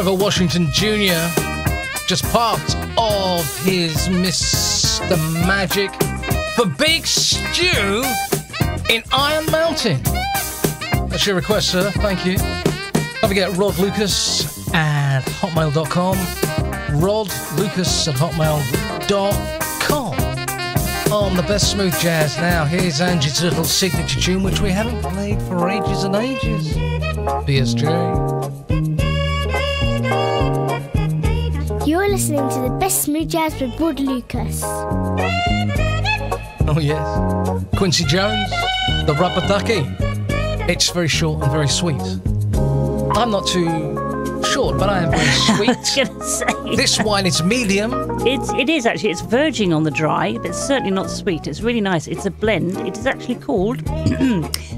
Grover Washington Jr., just part of his Mr. Magic for Big Stew in Iron Mountain. That's your request, sir. Thank you. Don't forget Rod Lucas at hotmail.com. Rod Lucas at hotmail.com. On the best smooth jazz. Now, here's Angie's little signature tune, which we haven't played for ages and ages. BSJ. You're listening to the best smooth jazz with Rod Lucas. Oh, yes. Quincy Jones, the Rubber Ducky. It's very short and very sweet. I'm not too short, but I am very sweet. I was going to say. This wine is medium. It is actually. It's verging on the dry, but it's certainly not sweet. It's really nice. It's a blend. It is actually called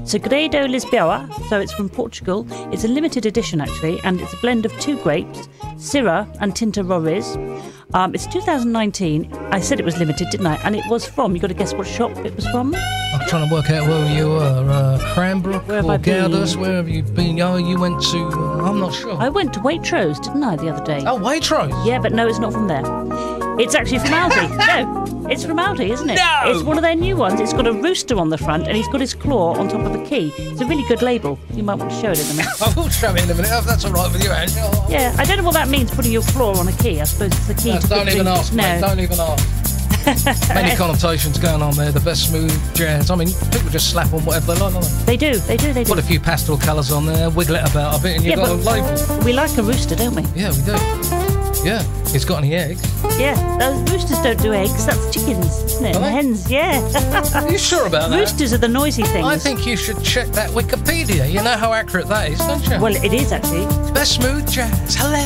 Segredo Lisboa, so it's from Portugal. It's a limited edition, actually, and it's a blend of 2 grapes, Syrah and Tinta Roriz. It's 2019. I said it was limited, didn't I? And it was from, you got to guess what shop it was from? I'm trying to work out where you were. Cranbrook or Gowders? Where have you been? Oh, you went to, I'm not sure. I went to Waitrose, didn't I, the other day? Oh, Waitrose? Yeah, but no, it's not from there. It's actually from Aldi. No, it's from Aldi, isn't it? No! It's one of their new ones. It's got a rooster on the front and he's got his claw on top of a key. It's a really good label. You might want to show it in a minute. I will show it in a minute, if that's all right with you, Ange. Oh. Yeah, I don't know what that means, putting your claw on a key. I suppose it's the key to don't even ask, no. mate. Don't even ask. Many connotations going on there. The best smooth jazz. I mean, people just slap on whatever they like, don't they? They do. Put a few pastel colours on there, wiggle it about a bit, and you've got a label. We like a rooster, don't we? Yeah, we do. Yeah. It's got any eggs? Yeah, those roosters don't do eggs. That's chickens, isn't it? Are they? Hens, yeah. Are you sure about that? Roosters are the noisy things. I think you should check that Wikipedia. You know how accurate that is, don't you? Well, it is actually. Best smooth jazz. Hello.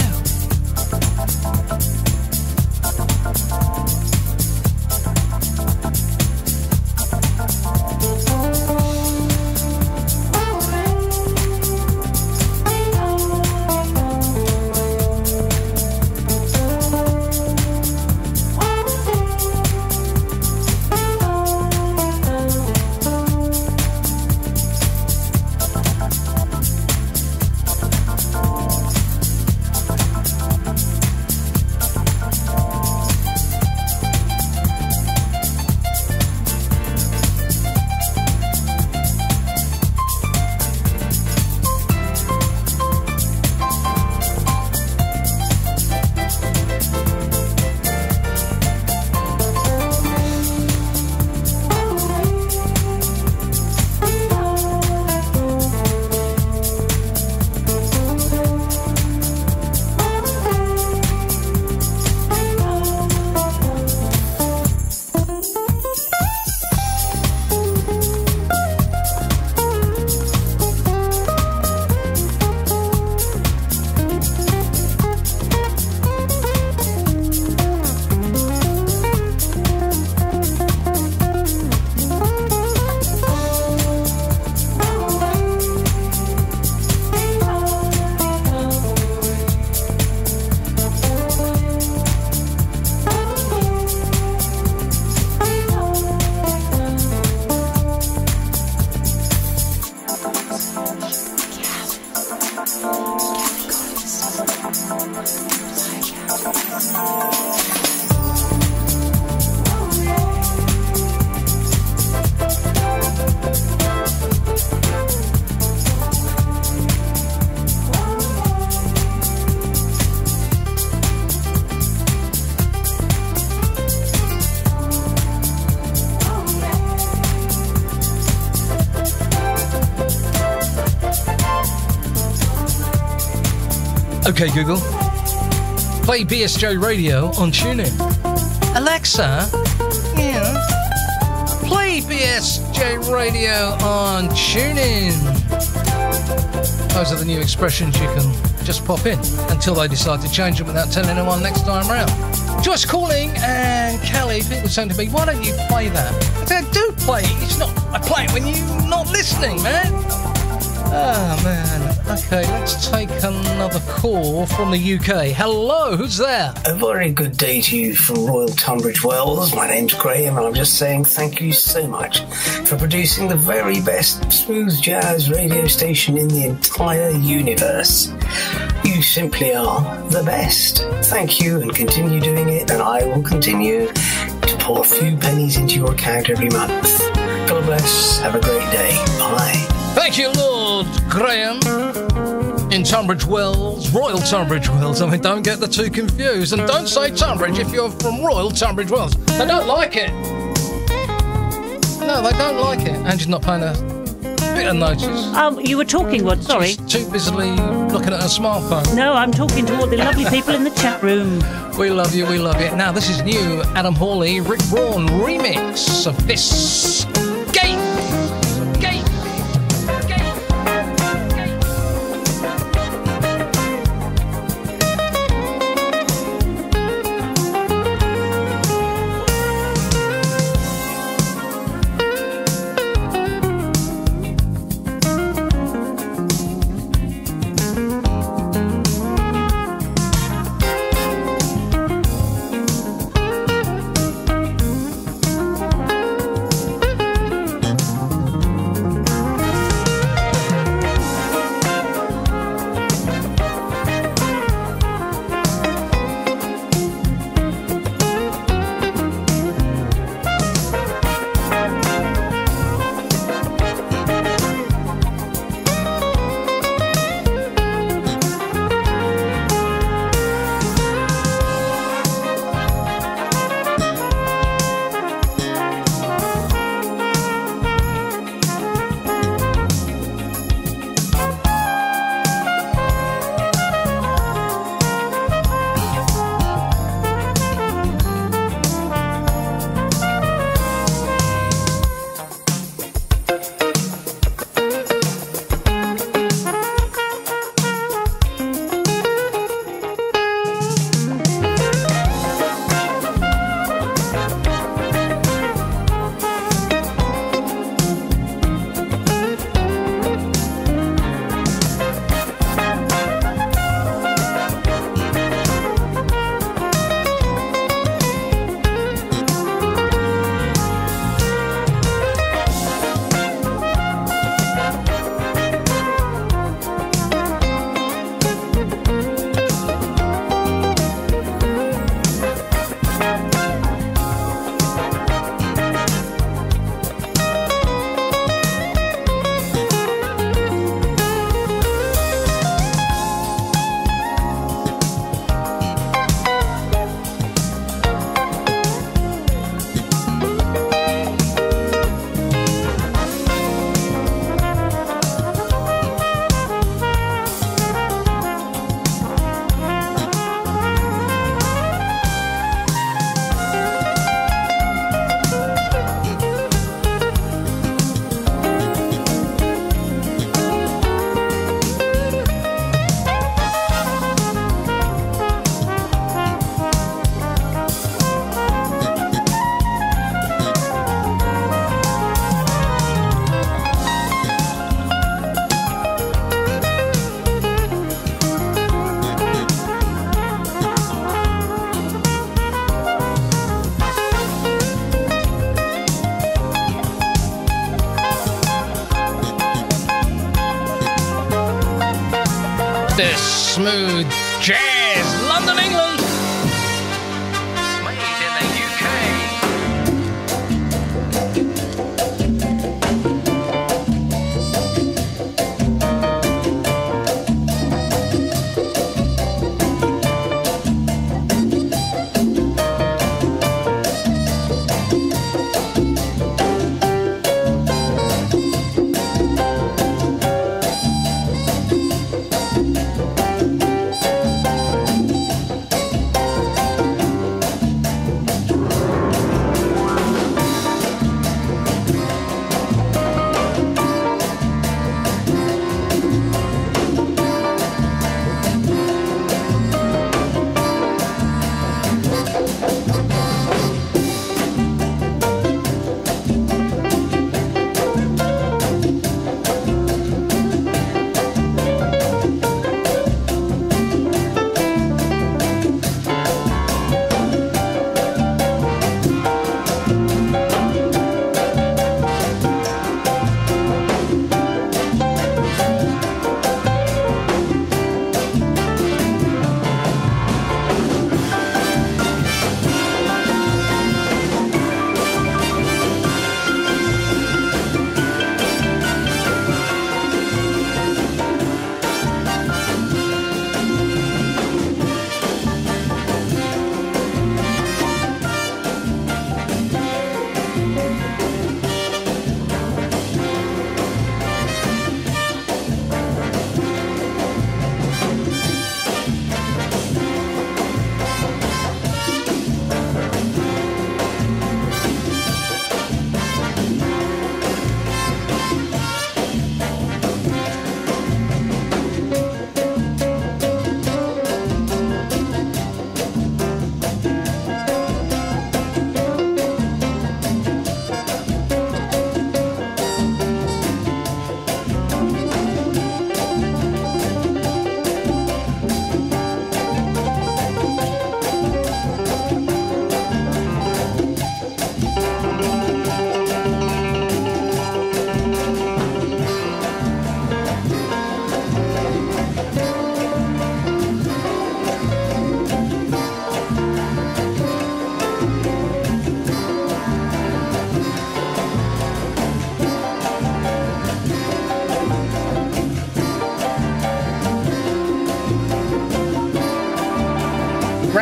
Okay, Google. Play BSJ Radio on TuneIn. Alexa, yeah. Play BSJ Radio on TuneIn. Those are the new expressions you can just pop in until they decide to change them without telling anyone next time round. Joyce Calling and Callie, people saying to me, why don't you play that? I said, do play it. It's not, I play it when you're not listening, man. Ah, man. Okay, let's take another call from the UK. Hello, who's there? A very good day to you from Royal Tunbridge Wells. My name's Graham, and I'm just saying thank you so much for producing the very best smooth jazz radio station in the entire universe. You simply are the best. Thank you, and continue doing it, and I will continue to pour a few pennies into your account every month. God bless. Have a great day. Bye. Thank you, Lord Graham. In Tunbridge Wells, Royal Tunbridge Wells. I mean, don't get the two confused. And don't say Tunbridge if you're from Royal Tunbridge Wells. They don't like it. No, they don't like it. Angie's not paying a bit of notice. You were talking what? Sorry. She's too busily looking at her smartphone. No, I'm talking to all the lovely people in the chat room. We love you, we love you. Now, this is new Adam Hawley, Rick Braun remix of this Gate. This smooth jazz, London, England. Made in the UK.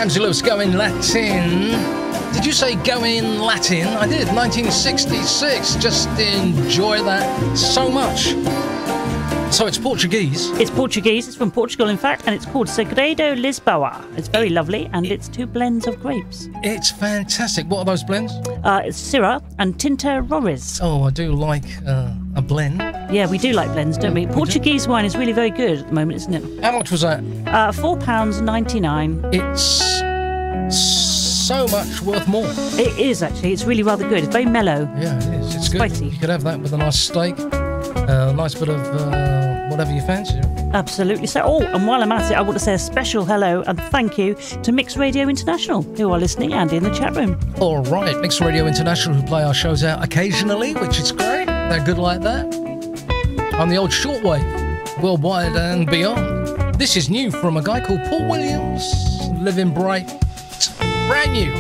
Ramsey Lewis, Going Latin. Did you say Going Latin? I did, 1966. Just enjoy that so much. So it's Portuguese. It's Portuguese. It's from Portugal, in fact, and it's called Segredo Lisboa. It's very lovely, and it's 2 blends of grapes. It's fantastic. What are those blends? It's Syrah and Tinta Roriz. Oh, I do like a blend. Yeah, we do like blends, don't we? Portuguese wine is really very good at the moment, isn't it? How much was that? £4.99. It's so much worth more. It is, actually. It's really rather good. It's very mellow. Yeah, it is. It's spicy. Good. You could have that with a nice steak, a nice bit of whatever you fancy. Absolutely. So, and while I'm at it, I want to say a special hello and thank you to Mix Radio International, who are listening and in the chat room. All right, Mix Radio International, who play our shows out occasionally, which is great. They're good like that. On the old shortwave, worldwide and beyond. This is new from a guy called Paul Williams, Living Bright. Brand new.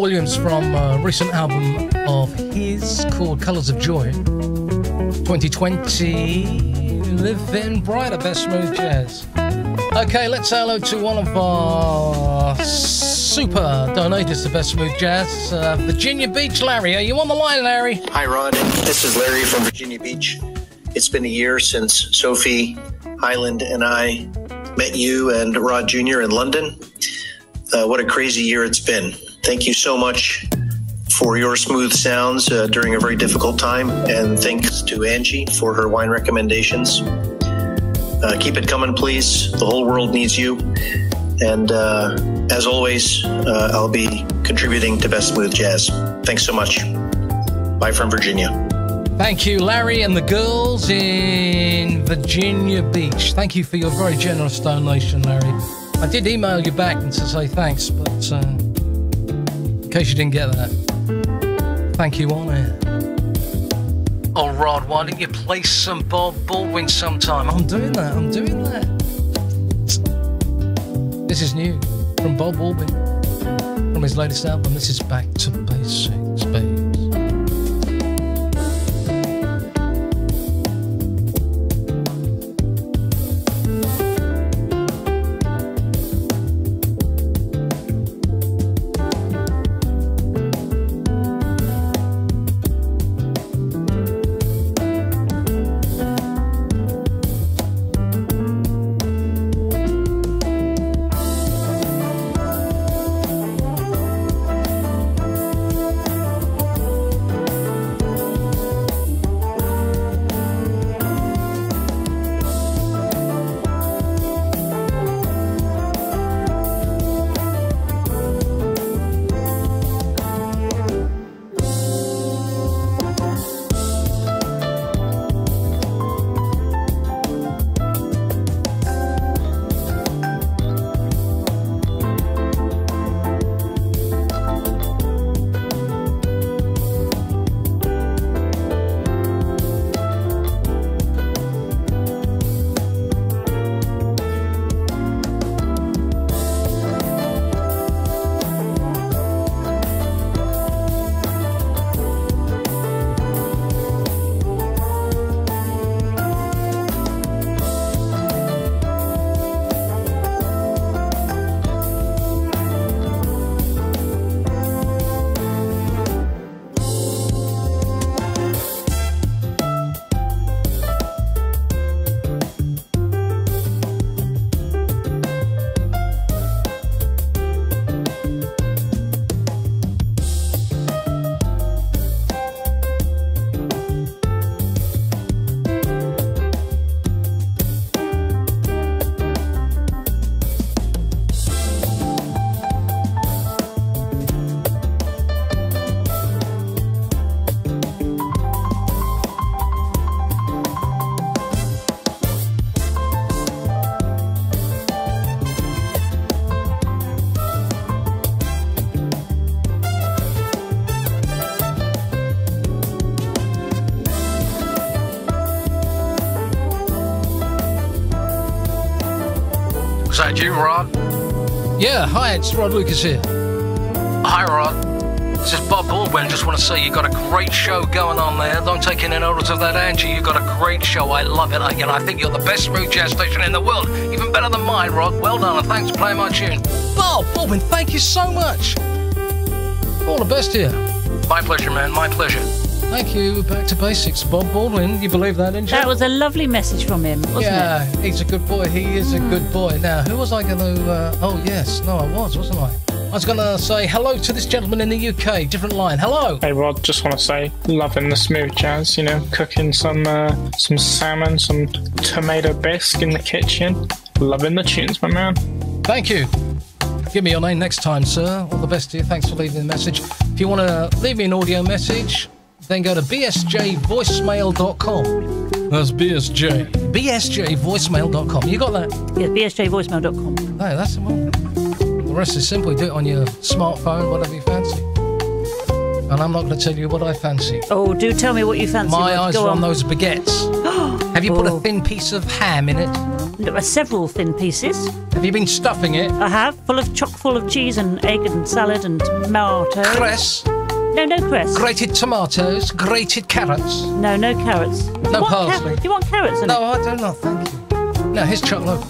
Williams from a recent album of his called Colours of Joy 2020. Living Brighter, Best Smooth Jazz. Okay, let's say hello to one of our super donators to Best Smooth Jazz, Virginia Beach Larry. Are you on the line, Larry? Hi, Rod. This is Larry from Virginia Beach. It's been a year since Sophie Highland and I met you and Rod Jr. in London. What a crazy year it's been. Thank you so much for your smooth sounds during a very difficult time. And thanks to Angie for her wine recommendations. Keep it coming, please. The whole world needs you. And as always, I'll be contributing to Best Smooth Jazz. Thanks so much. Bye from Virginia. Thank you, Larry and the girls in Virginia Beach. Thank you for your very generous donation, Larry. I did email you back and to say thanks, but in case you didn't get that, thank you on air. Oh, Rod, why don't you play some Bob Baldwin sometime? I'm doing that. This is new from Bob Baldwin, from his latest album. This is Back to Basics, baby. Was that you, Rod? Yeah, hi, it's Rod Lucas here. Hi, Rod. This is Bob Baldwin. Just want to say you got a great show going on there. Don't take any notice of that, Angie. You got a great show. I love it. I think you're the best smooth jazz station in the world. Even better than mine, Rod. Well done, and thanks for playing my tune. Bob Baldwin, thank you so much. All the best here. My pleasure, man. My pleasure. Thank you. Back to basics. Bob Baldwin, you believe that, didn't you? That was a lovely message from him, wasn't yeah, it? he's a good boy. He is a good boy. Now, who was I going to... oh, yes. No, I wasn't I? I was going to say hello to this gentleman in the UK. Different line. Hello. Hey, Rod. Just want to say, loving the smooth jazz. You know, cooking some salmon, some tomato bisque in the kitchen. Loving the tunes, my man. Thank you. Give me your name next time, sir. All the best to you. Thanks for leaving the message. If you want to leave me an audio message, then go to bsjvoicemail.com. That's BSJ. bsjvoicemail.com. You got that? Yeah, bsjvoicemail.com. No, that's the one. The rest is simple. You do it on your smartphone, whatever you fancy. And I'm not going to tell you what I fancy. Oh, do tell me what you fancy. My eyes are on those baguettes. Have you put a thin piece of ham in it? Several thin pieces. Have you been stuffing it? I have, chock full of cheese and egg and salad and tomato. Cress? No cress. Grated tomatoes, grated carrots. No carrots. No parsley. Do you want carrots in it? No, I do not, thank you. No, here's chocolate.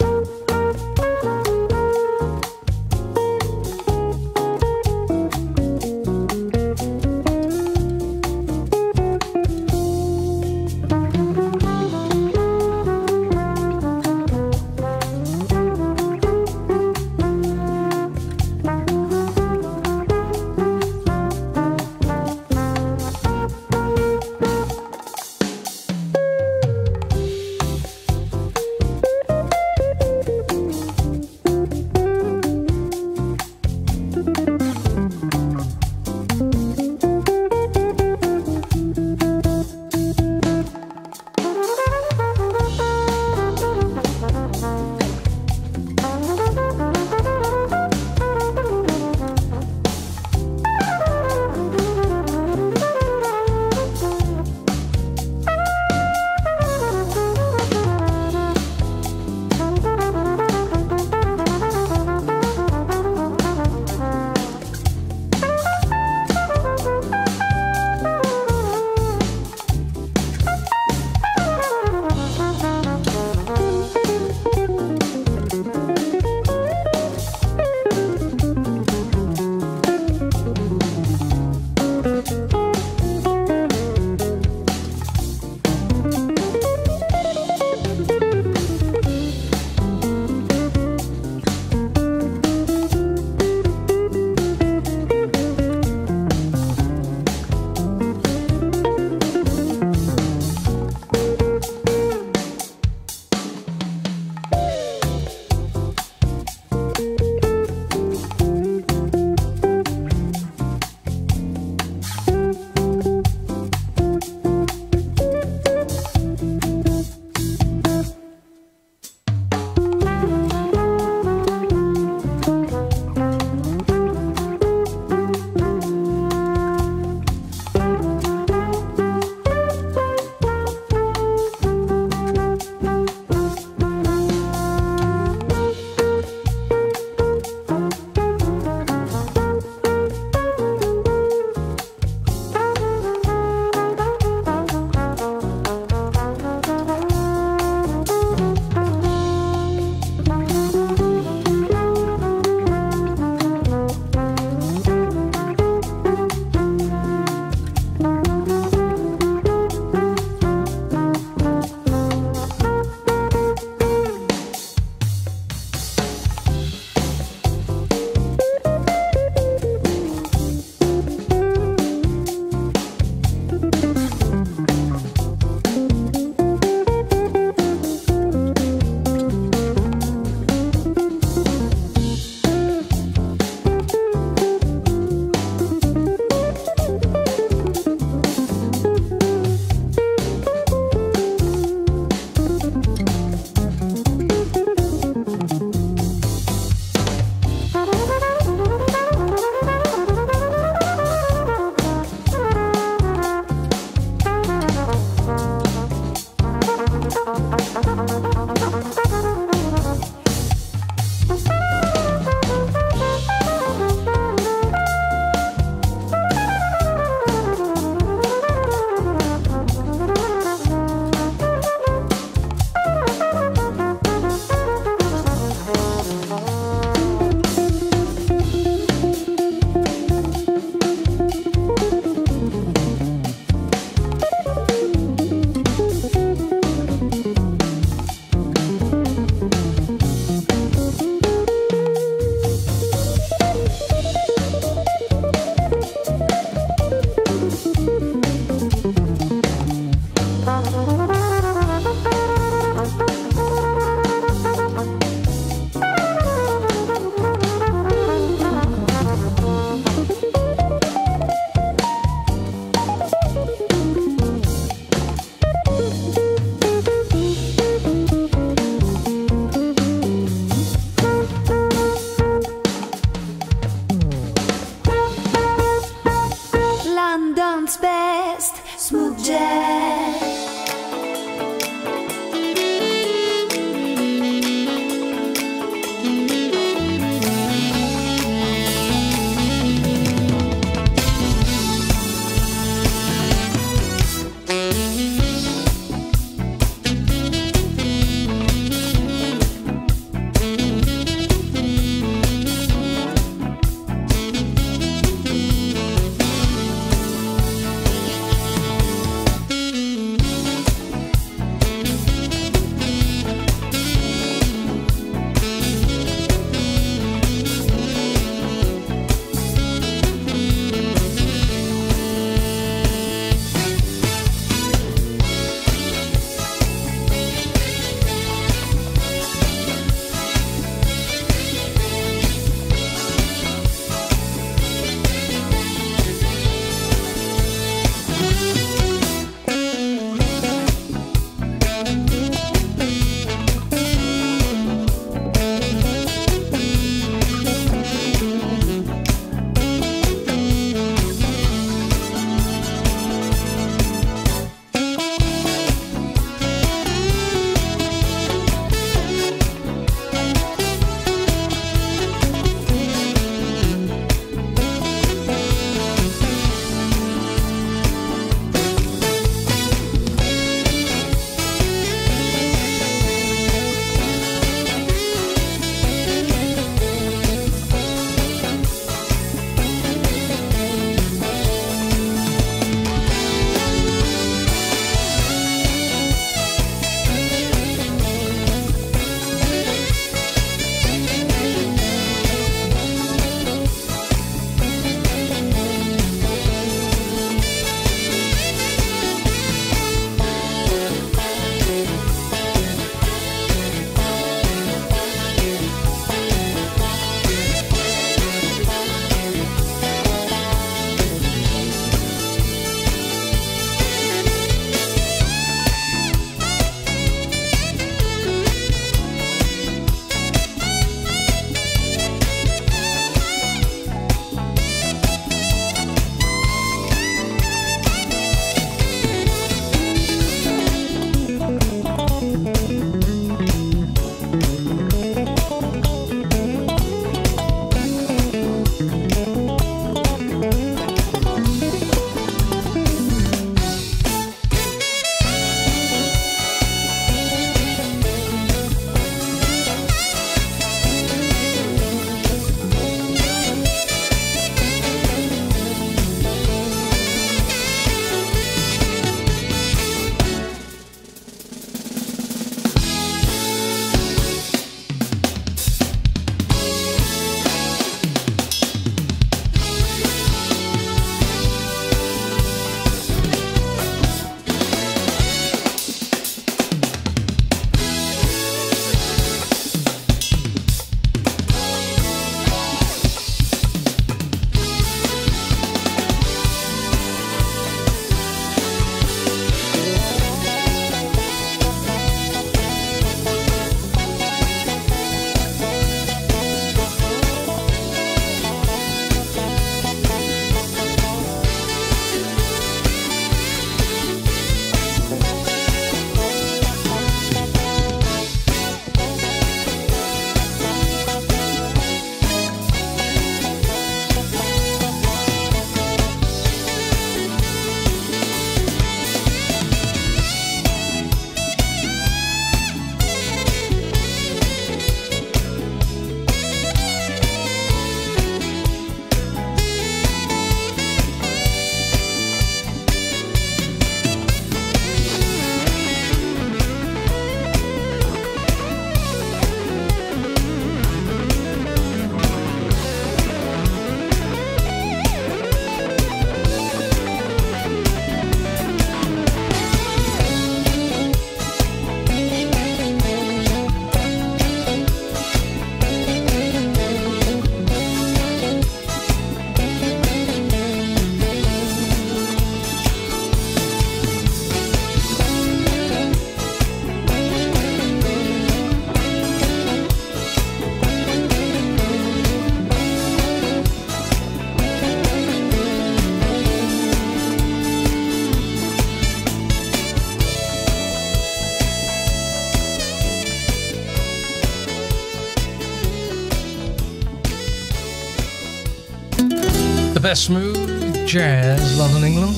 The best smooth jazz, London, England.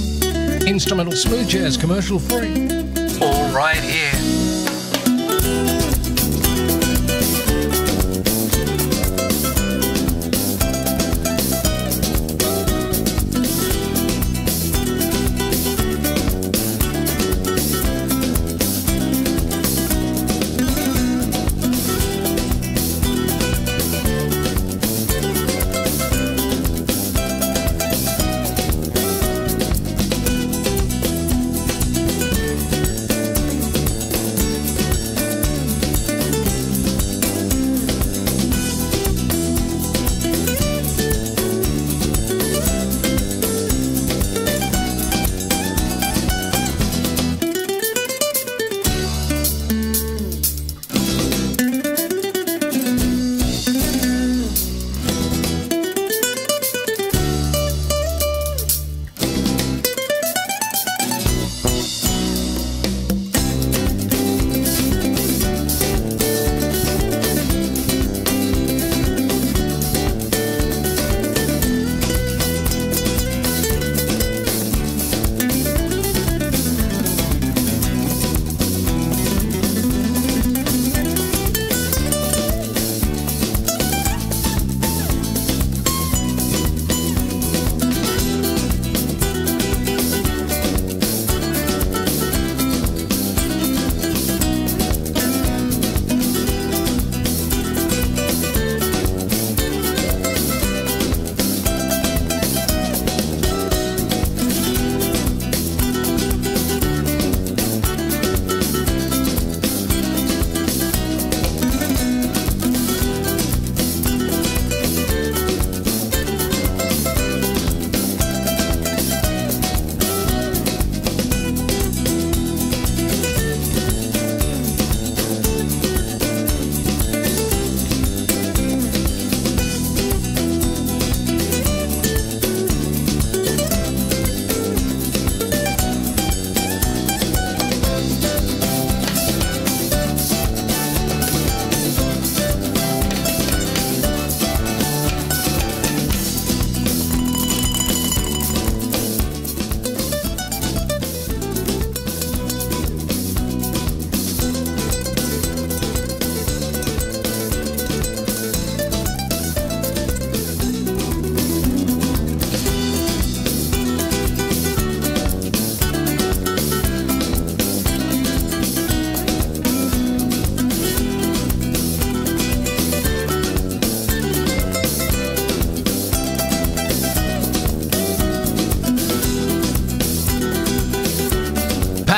Instrumental smooth jazz, commercial free. All right here.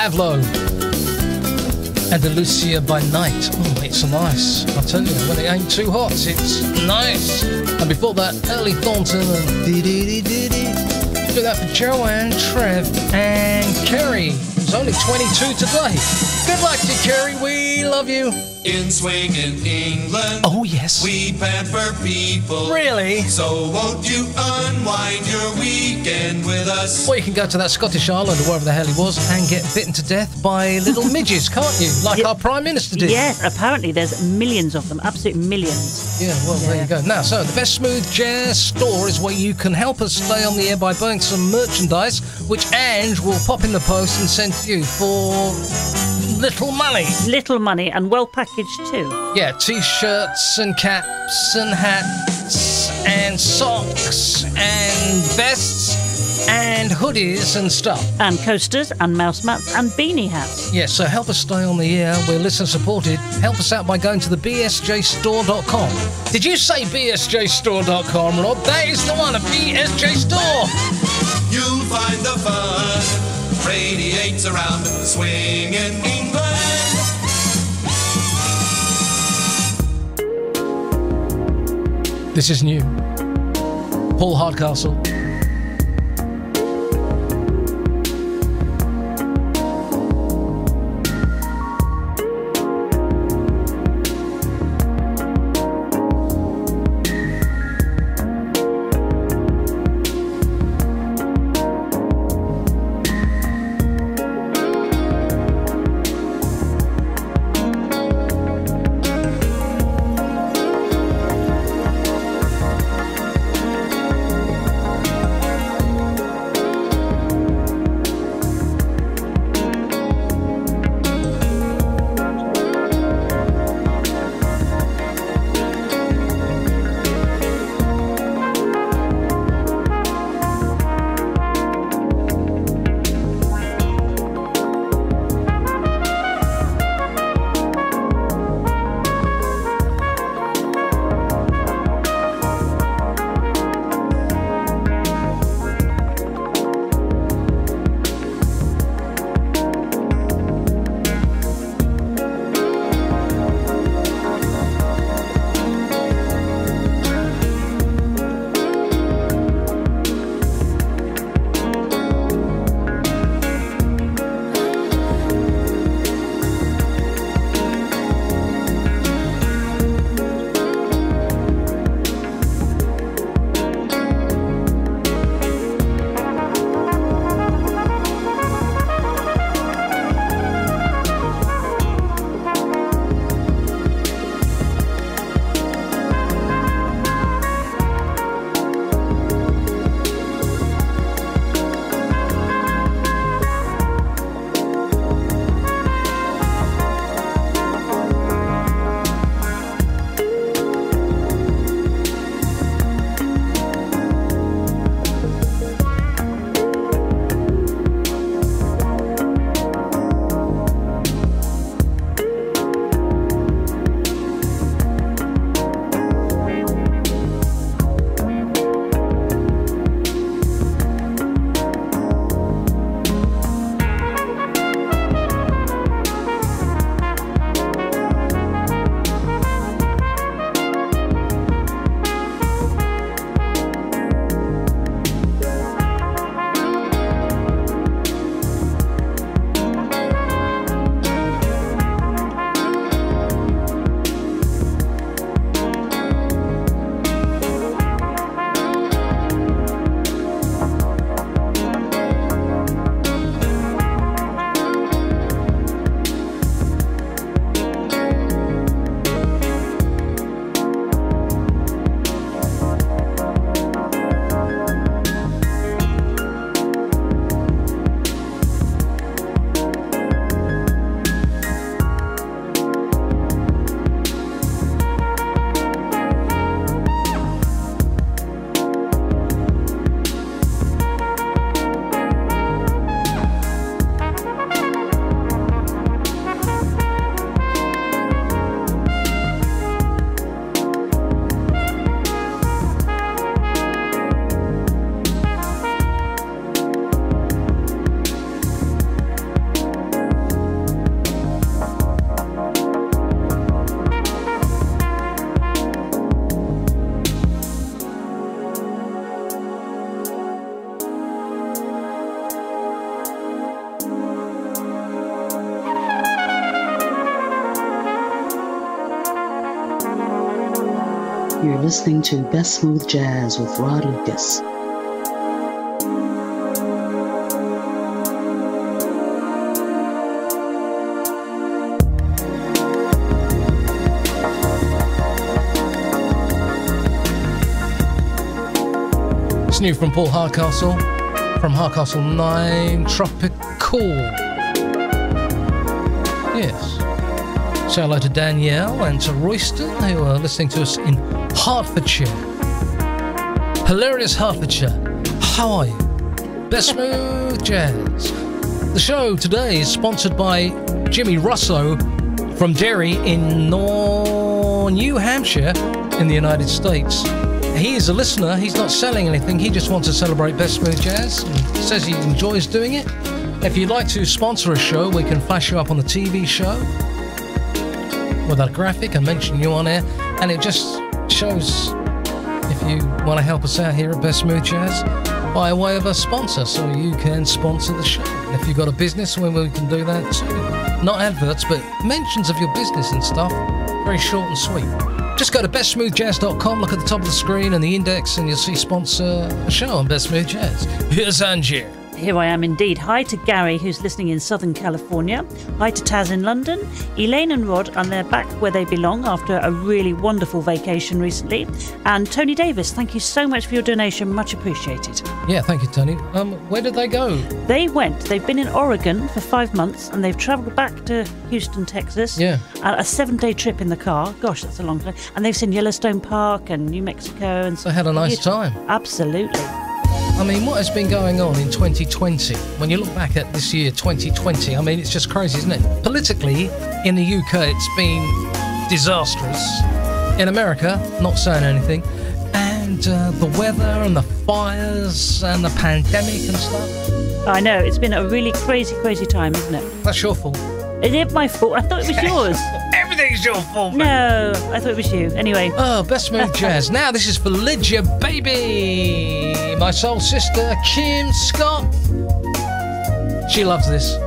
Pavlo Andalusia by night. Oh, it's nice. I'll tell you, when it ain't too hot, it's nice. And before that, Early Thornton and dee-dee-dee-dee-dee. Do that for Joanne, Trev, and Kerry, who's only 22 today. Good luck to you, Kerry. We love you. In swinging England, oh yes, we pamper people. Really? So won't you unwind your weekend with us? Or you can go to that Scottish island or wherever the hell he was and get bitten to death by little midges, can't you? Like our Prime Minister did. Yes, apparently there's millions of them, absolute millions. Yeah, well, there you go. Now, so the Best Smooth Jazz store is where you can help us stay on the air by buying some merchandise, which Ange will pop in the post and send to you for little money. Little money and well packaged too. Yeah, t-shirts and caps and hats and socks and vests and hoodies and stuff. And coasters and mouse mats and beanie hats. Yeah, so help us stay on the air. We're listener supported. Help us out by going to the bsjstore.com. Did you say bsjstore.com, Rob? That is the one, a BSJ Store. You'll find the fun radiates around swinging England. This is new. Paul Hardcastle. You're listening to Best Smooth Jazz with Rod Lucas. It's new from Paul Hardcastle, from Hardcastle 9 Tropical. Yes. Say hello to Danielle and to Royston, who are listening to us in Hertfordshire. Hilarious Hertfordshire. How are you? Best Smooth Jazz. The show today is sponsored by Jimmy Russo from Derry in New Hampshire in the United States. He is a listener. He's not selling anything. He just wants to celebrate Best Smooth Jazz and says he enjoys doing it. If you'd like to sponsor a show, we can flash you up on the TV show with a graphic and mention you on air, and it just shows if you want to help us out here at Best Smooth Jazz by way of a sponsor, so you can sponsor the show. And if you've got a business, well, we can do that too. Not adverts, but mentions of your business and stuff. Very short and sweet. Just go to bestsmoothjazz.com, look at the top of the screen and the index, and you'll see sponsor a show on Best Smooth Jazz. Here's Angie. Here I am indeed. Hi to Gary, who's listening in Southern California. Hi to Taz in London. Elaine and Rod, and they're back where they belong after a really wonderful vacation recently. And Tony Davis, thank you so much for your donation. Much appreciated. Yeah, thank you, Tony. Where did they go? They've been in Oregon for 5 months, and they've travelled back to Houston, Texas. Yeah. A 7-day trip in the car. Gosh, that's a long time. And they've seen Yellowstone Park and New Mexico. And they had a nice time. Absolutely. I mean, what has been going on in 2020? When you look back at this year, 2020, I mean, it's just crazy, isn't it? Politically, in the UK, it's been disastrous. In America, not saying anything. And the weather and the fires and the pandemic and stuff. I know, it's been a really crazy, crazy time, isn't it? That's your fault. Is it my fault? I thought it was yours. Everything's your fault, man. No, I thought it was you. Anyway. Oh, Best Smooth Jazz. Now this is for Lydia Baby, my soul sister, Kim Scott. She loves this.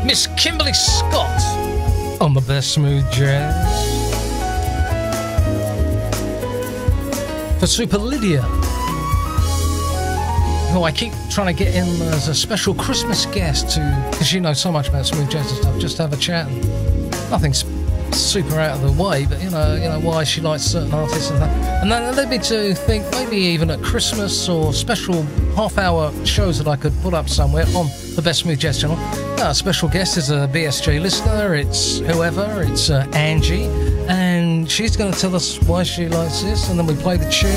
Miss Kimberly Scott on the best smooth jazz. For Super Lydia, who I keep trying to get in as a special Christmas guest to, because she knows so much about smooth jazz and stuff, just to have a chat. And nothing's super out of the way, but you know why she likes certain artists and that. And that led me to think maybe even at Christmas or special half-hour shows that I could put up somewhere on the Best Smooth Jazz channel. Our special guest is a BSJ listener. It's whoever. It's Angie, and she's going to tell us why she likes this, and then we play the tune.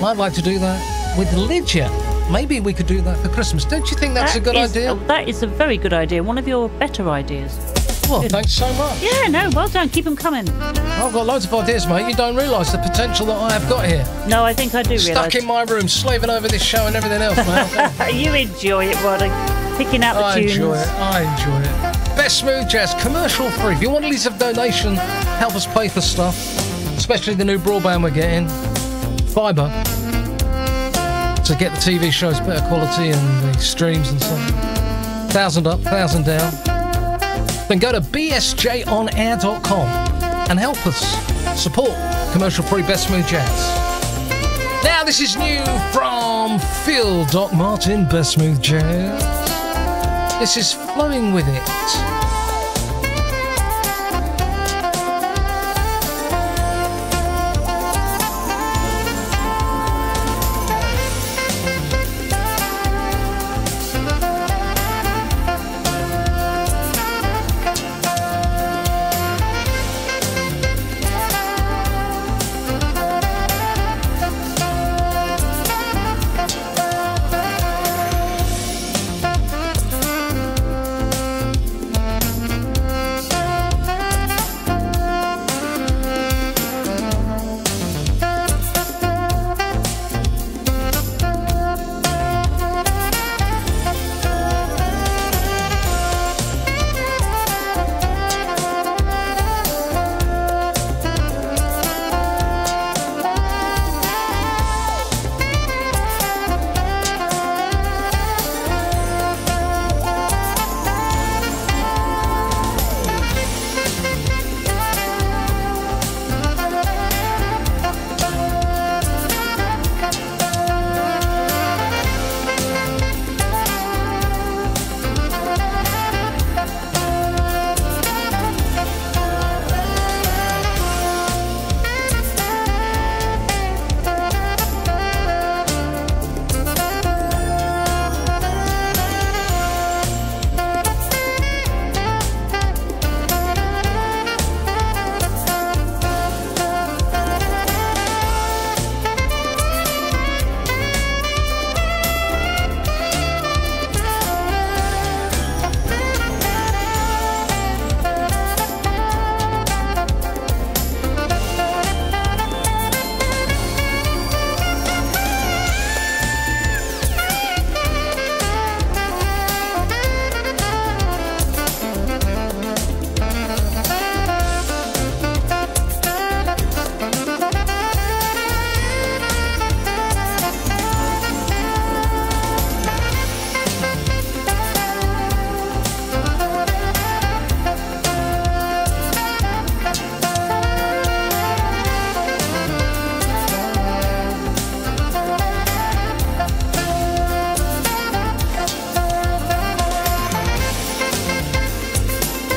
I'd like to do that with Lydia. Maybe we could do that for Christmas. Don't you think that's a good idea? That is a very good idea. One of your better ideas. Well, thanks so much. Yeah, no, well done. Keep them coming. I've got loads of ideas, mate. You don't realise the potential that I have got here. No, I think I do realise. Stuck in my room, slaving over this show and everything else, mate. You enjoy it, Roddy. Picking out the tunes. I enjoy it. Best Smooth Jazz, commercial free. If you want to leave a donation, help us pay for stuff, especially the new broadband we're getting, fibre, to get the TV shows better quality and the streams and stuff. 1,000 up, 1,000 down. Then go to bsjonair.com and help us support commercial-free Best Smooth Jazz. Now this is new from Phil Doc Martin, Best Smooth Jazz. This is Flowing With It.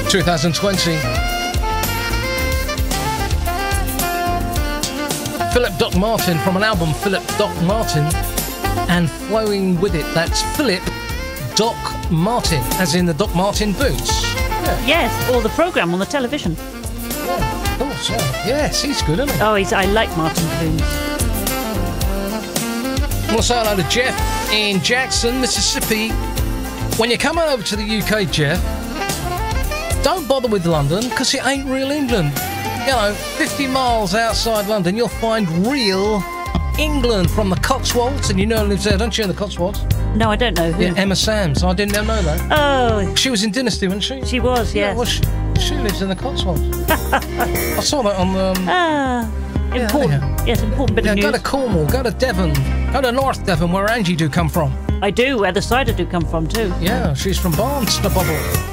2020. Philip Doc Martin from an album, Philip Doc Martin, and Flowing With It. That's Philip Doc Martin, as in the Doc Martin boots. Yeah. Yes, or the programme on the television. Yeah, of course, yeah. Yes, he's good, isn't he? Oh, I like Martin tunes. I want to say hello to Jeff in Jackson, Mississippi. When you're coming over to the UK, Jeff, don't bother with London, because it ain't real England. You know, 50 miles outside London, you'll find real England from the Cotswolds, and you know who lives there, don't you, in the Cotswolds? No, I don't know who. Yeah, Emma Sams. I didn't know that. Oh. She was in Dynasty, wasn't she? She was, yes. Yeah, well, she lives in the Cotswolds. I saw that on the... important. Yes, important bit of news. Go to Cornwall, go to Devon, go to North Devon, where Angie do come from. I do, where the cider do come from too. Yeah, she's from Barnstable.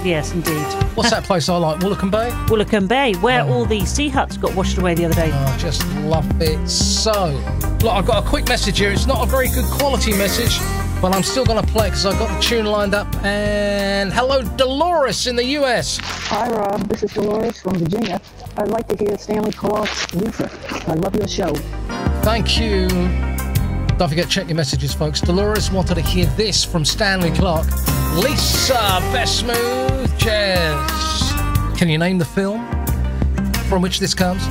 Yes, indeed. What's that place I like? Woolacombe Bay? Woolacombe Bay, where all the sea huts got washed away the other day. I just love it so. Look, I've got a quick message here. It's not a very good quality message, but I'm still going to play because I've got the tune lined up. And hello, Dolores in the US. Hi, Rob. This is Dolores from Virginia. I'd like to hear Stanley Clark's Luther. I love your show. Thank you. Don't forget, check your messages, folks. Dolores wanted to hear this from Stanley Clark. Lisa, Best Smooth Jazz. Can you name the film from which this comes?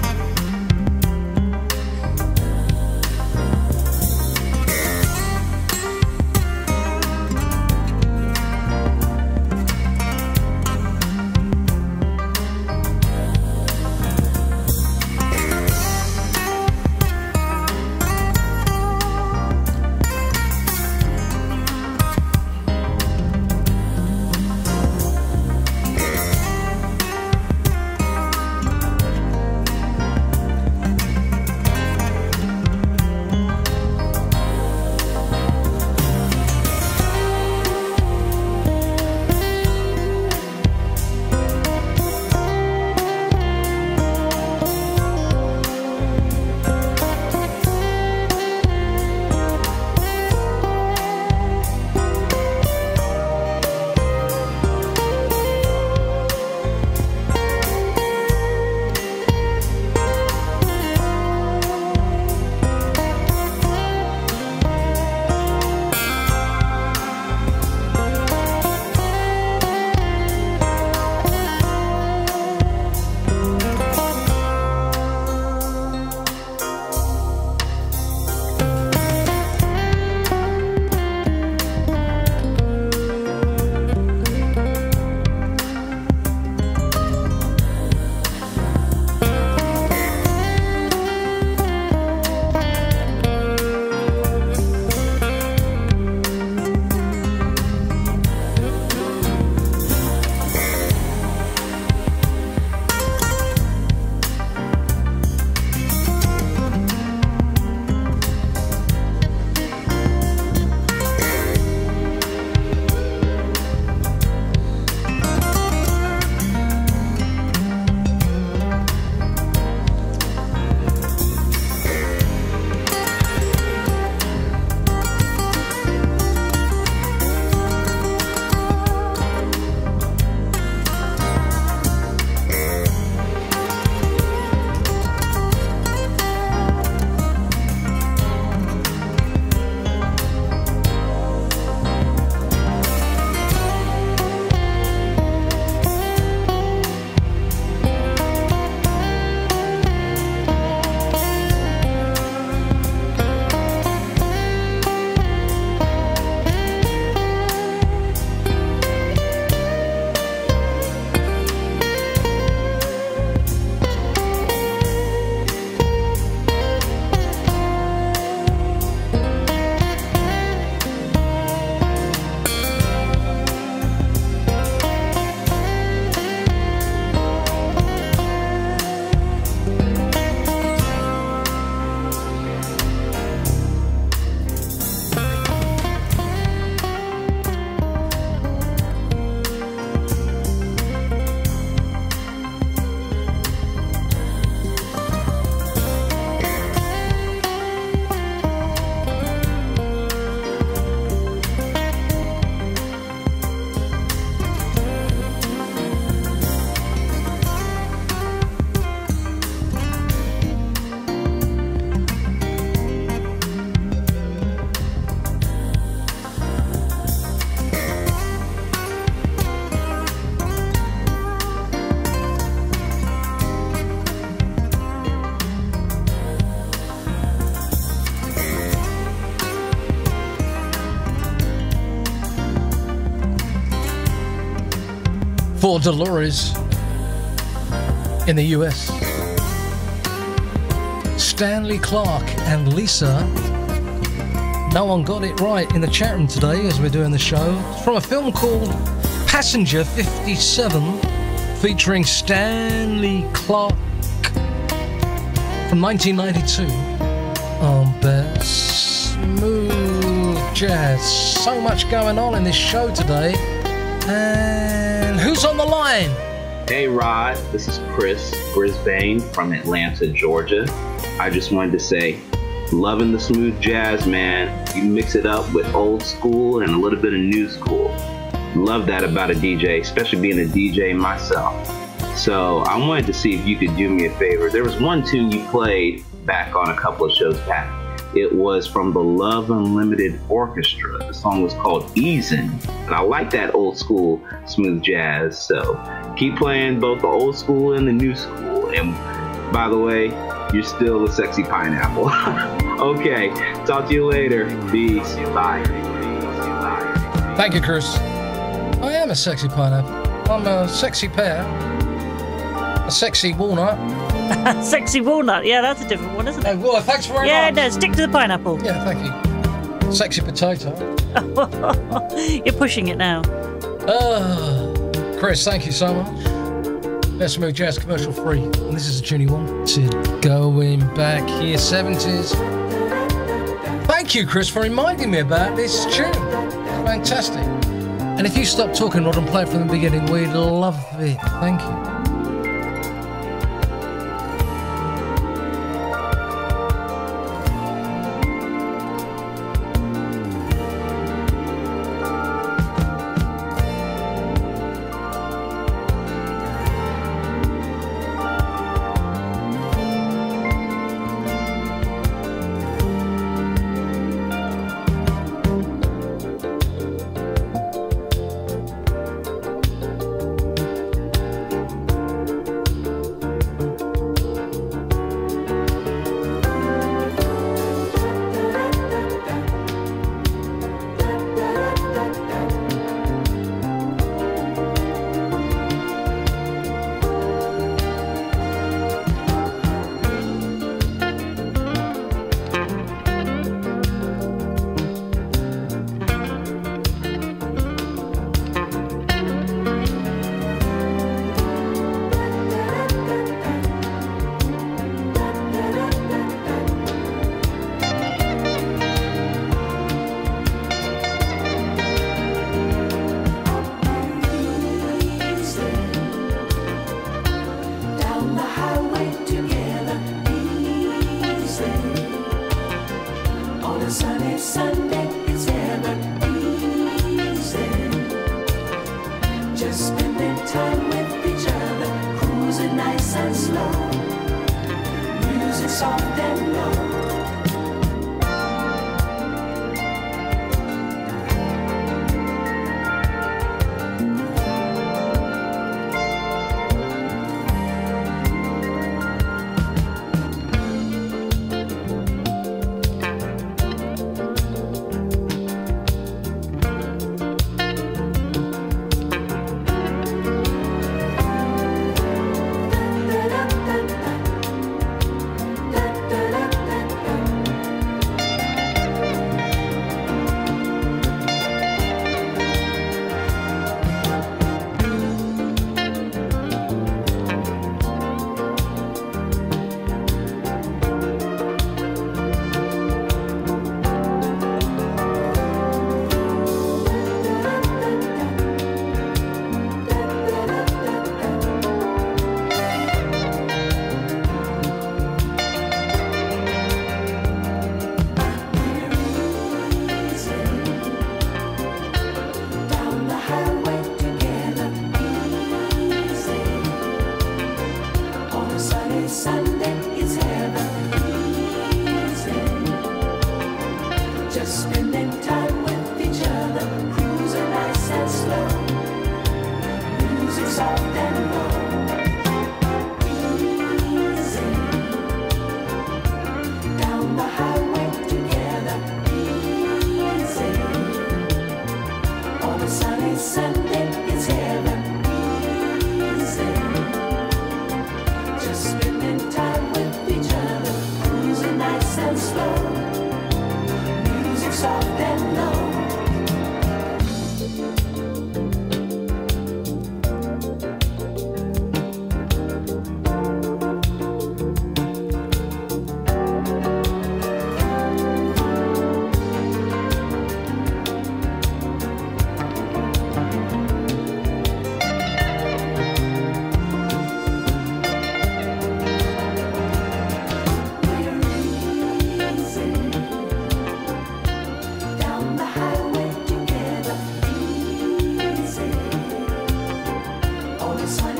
for Dolores in the US. Stanley Clark and Lisa. No one got it right in the chat room today as we're doing the show. It's from a film called Passenger 57 featuring Stanley Clark from 1992 on Best Smooth Jazz. So much going on in this show today. And who's on the line? Hey Rod, this is Chris Brisbane from Atlanta, Georgia. I just wanted to say, loving the smooth jazz, man. You mix it up with old school and a little bit of new school. Love that about a DJ, especially being a DJ myself. So I wanted to see if you could do me a favor. There was one tune you played back on a couple of shows back. It was from the Love Unlimited Orchestra. The song was called Easin'. And I like that old school smooth jazz. So keep playing both the old school and the new school. And by the way, you're still a sexy pineapple. Okay, talk to you later. Peace. Bye. Thank you, Chris. I am a sexy pineapple. I'm a sexy pear. A sexy walnut. Sexy walnut. Yeah, that's a different one, isn't it? Well, thanks very much. Yeah, no, stick to the pineapple. Yeah, thank you. Sexy potato. You're pushing it now. Chris, thank you so much. Best Smooth Jazz commercial free. And this is a tune you wanted. Going back here, 70s. Thank you, Chris, for reminding me about this tune. Fantastic. And if you stop talking, Rod, and play it from the beginning, we'd love it. Thank you.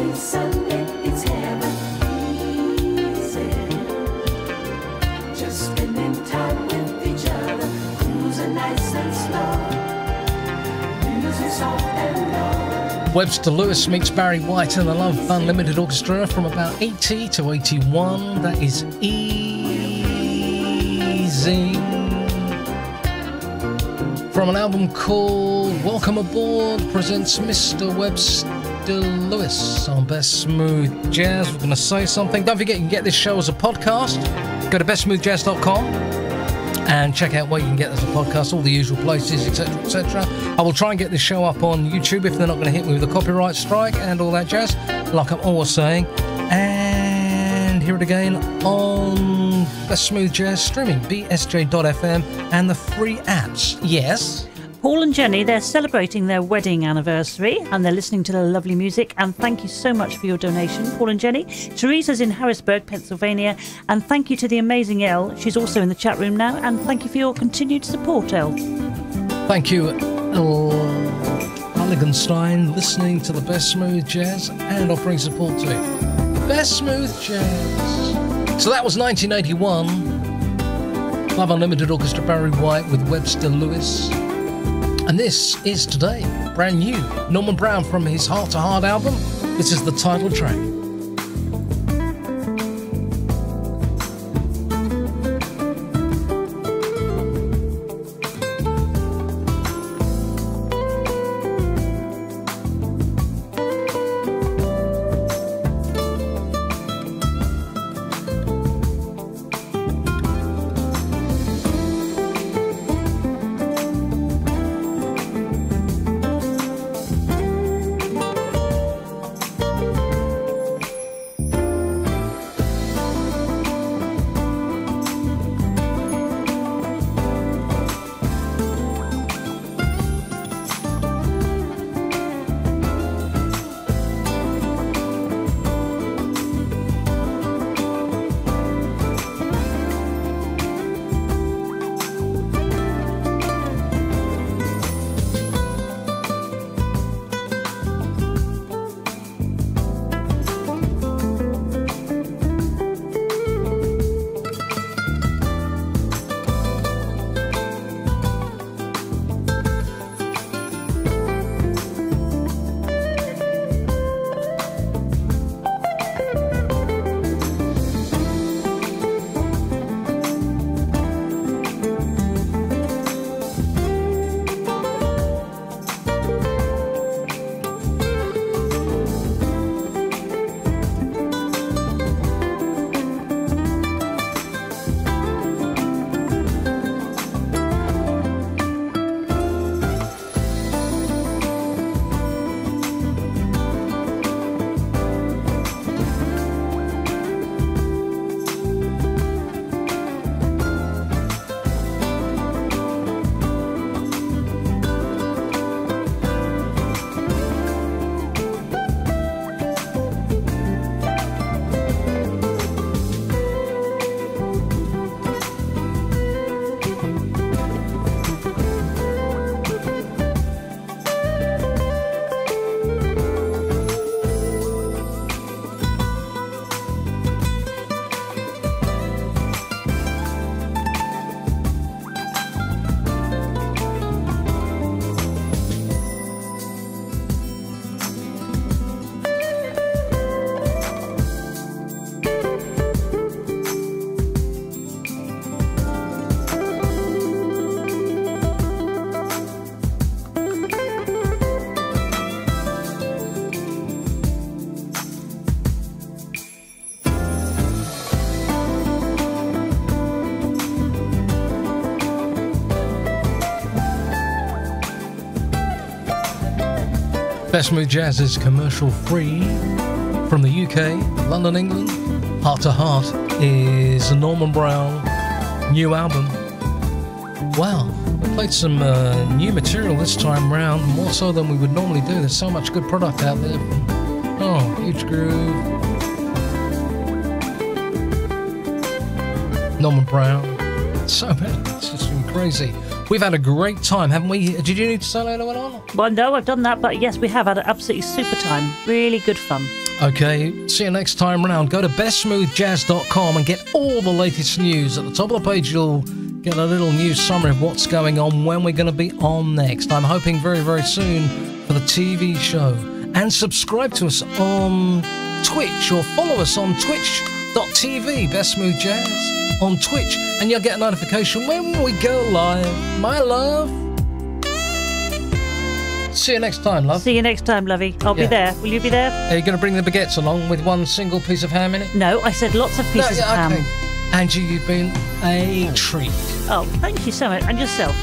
Saturday, Sunday, it's heaven. Easy. Just spending time with each other, cruising nice and slow, music soft and low. Webster Lewis meets Barry White and the Love Unlimited Orchestra from about 80 to 81. That is Easy. From an album called Welcome Aboard presents Mr. Webster Lewis on Best Smooth Jazz. We're going to say something. Don't forget, you can get this show as a podcast. Go to bestsmoothjazz.com and check out where you can get this as a podcast, all the usual places, etc., etc. I will try and get this show up on YouTube if they're not going to hit me with a copyright strike and all that jazz, like I'm always saying. And hear it again on Best Smooth Jazz streaming, bsj.fm, and the free apps. Yes? Paul and Jenny, they're celebrating their wedding anniversary and they're listening to the lovely music, and thank you so much for your donation, Paul and Jenny. Teresa's in Harrisburg, Pennsylvania, and thank you to the amazing Elle. She's also in the chat room now, and thank you for your continued support, Elle. Thank you, Elle Halligenstein, listening to the Best Smooth Jazz and offering support to Best Smooth Jazz. So that was 1981. Love Unlimited Orchestra, Barry White with Webster Lewis. And this is today, brand new, Norman Brown from his Heart to Heart album. This is the title track. Best Smooth Jazz is commercial free from the UK, London, England. Heart to Heart is a Norman Brown new album. Wow, we played some new material this time round, more so than we would normally do. There's so much good product out there. Oh, Huge Groove, Norman Brown, so many. It's just been crazy. We've had a great time, haven't we? Did you need to say anyone on? Well, no, I've done that, but yes, we have had an absolutely super time. Really good fun. Okay, see you next time round. Go to bestsmoothjazz.com and get all the latest news. At the top of the page, you'll get a little news summary of what's going on, when we're going to be on next. I'm hoping very, very soon for the TV show. And subscribe to us on Twitch, or follow us on twitch.tv, Best Smooth Jazz on Twitch, and you'll get a notification when we go live. My love. See you next time, love. See you next time, lovey. I'll be there. Will you be there? Are you going to bring the baguettes along with one single piece of ham in it? No, I said lots of pieces of ham. Angie, you've been a treat. Oh, thank you so much. And yourself.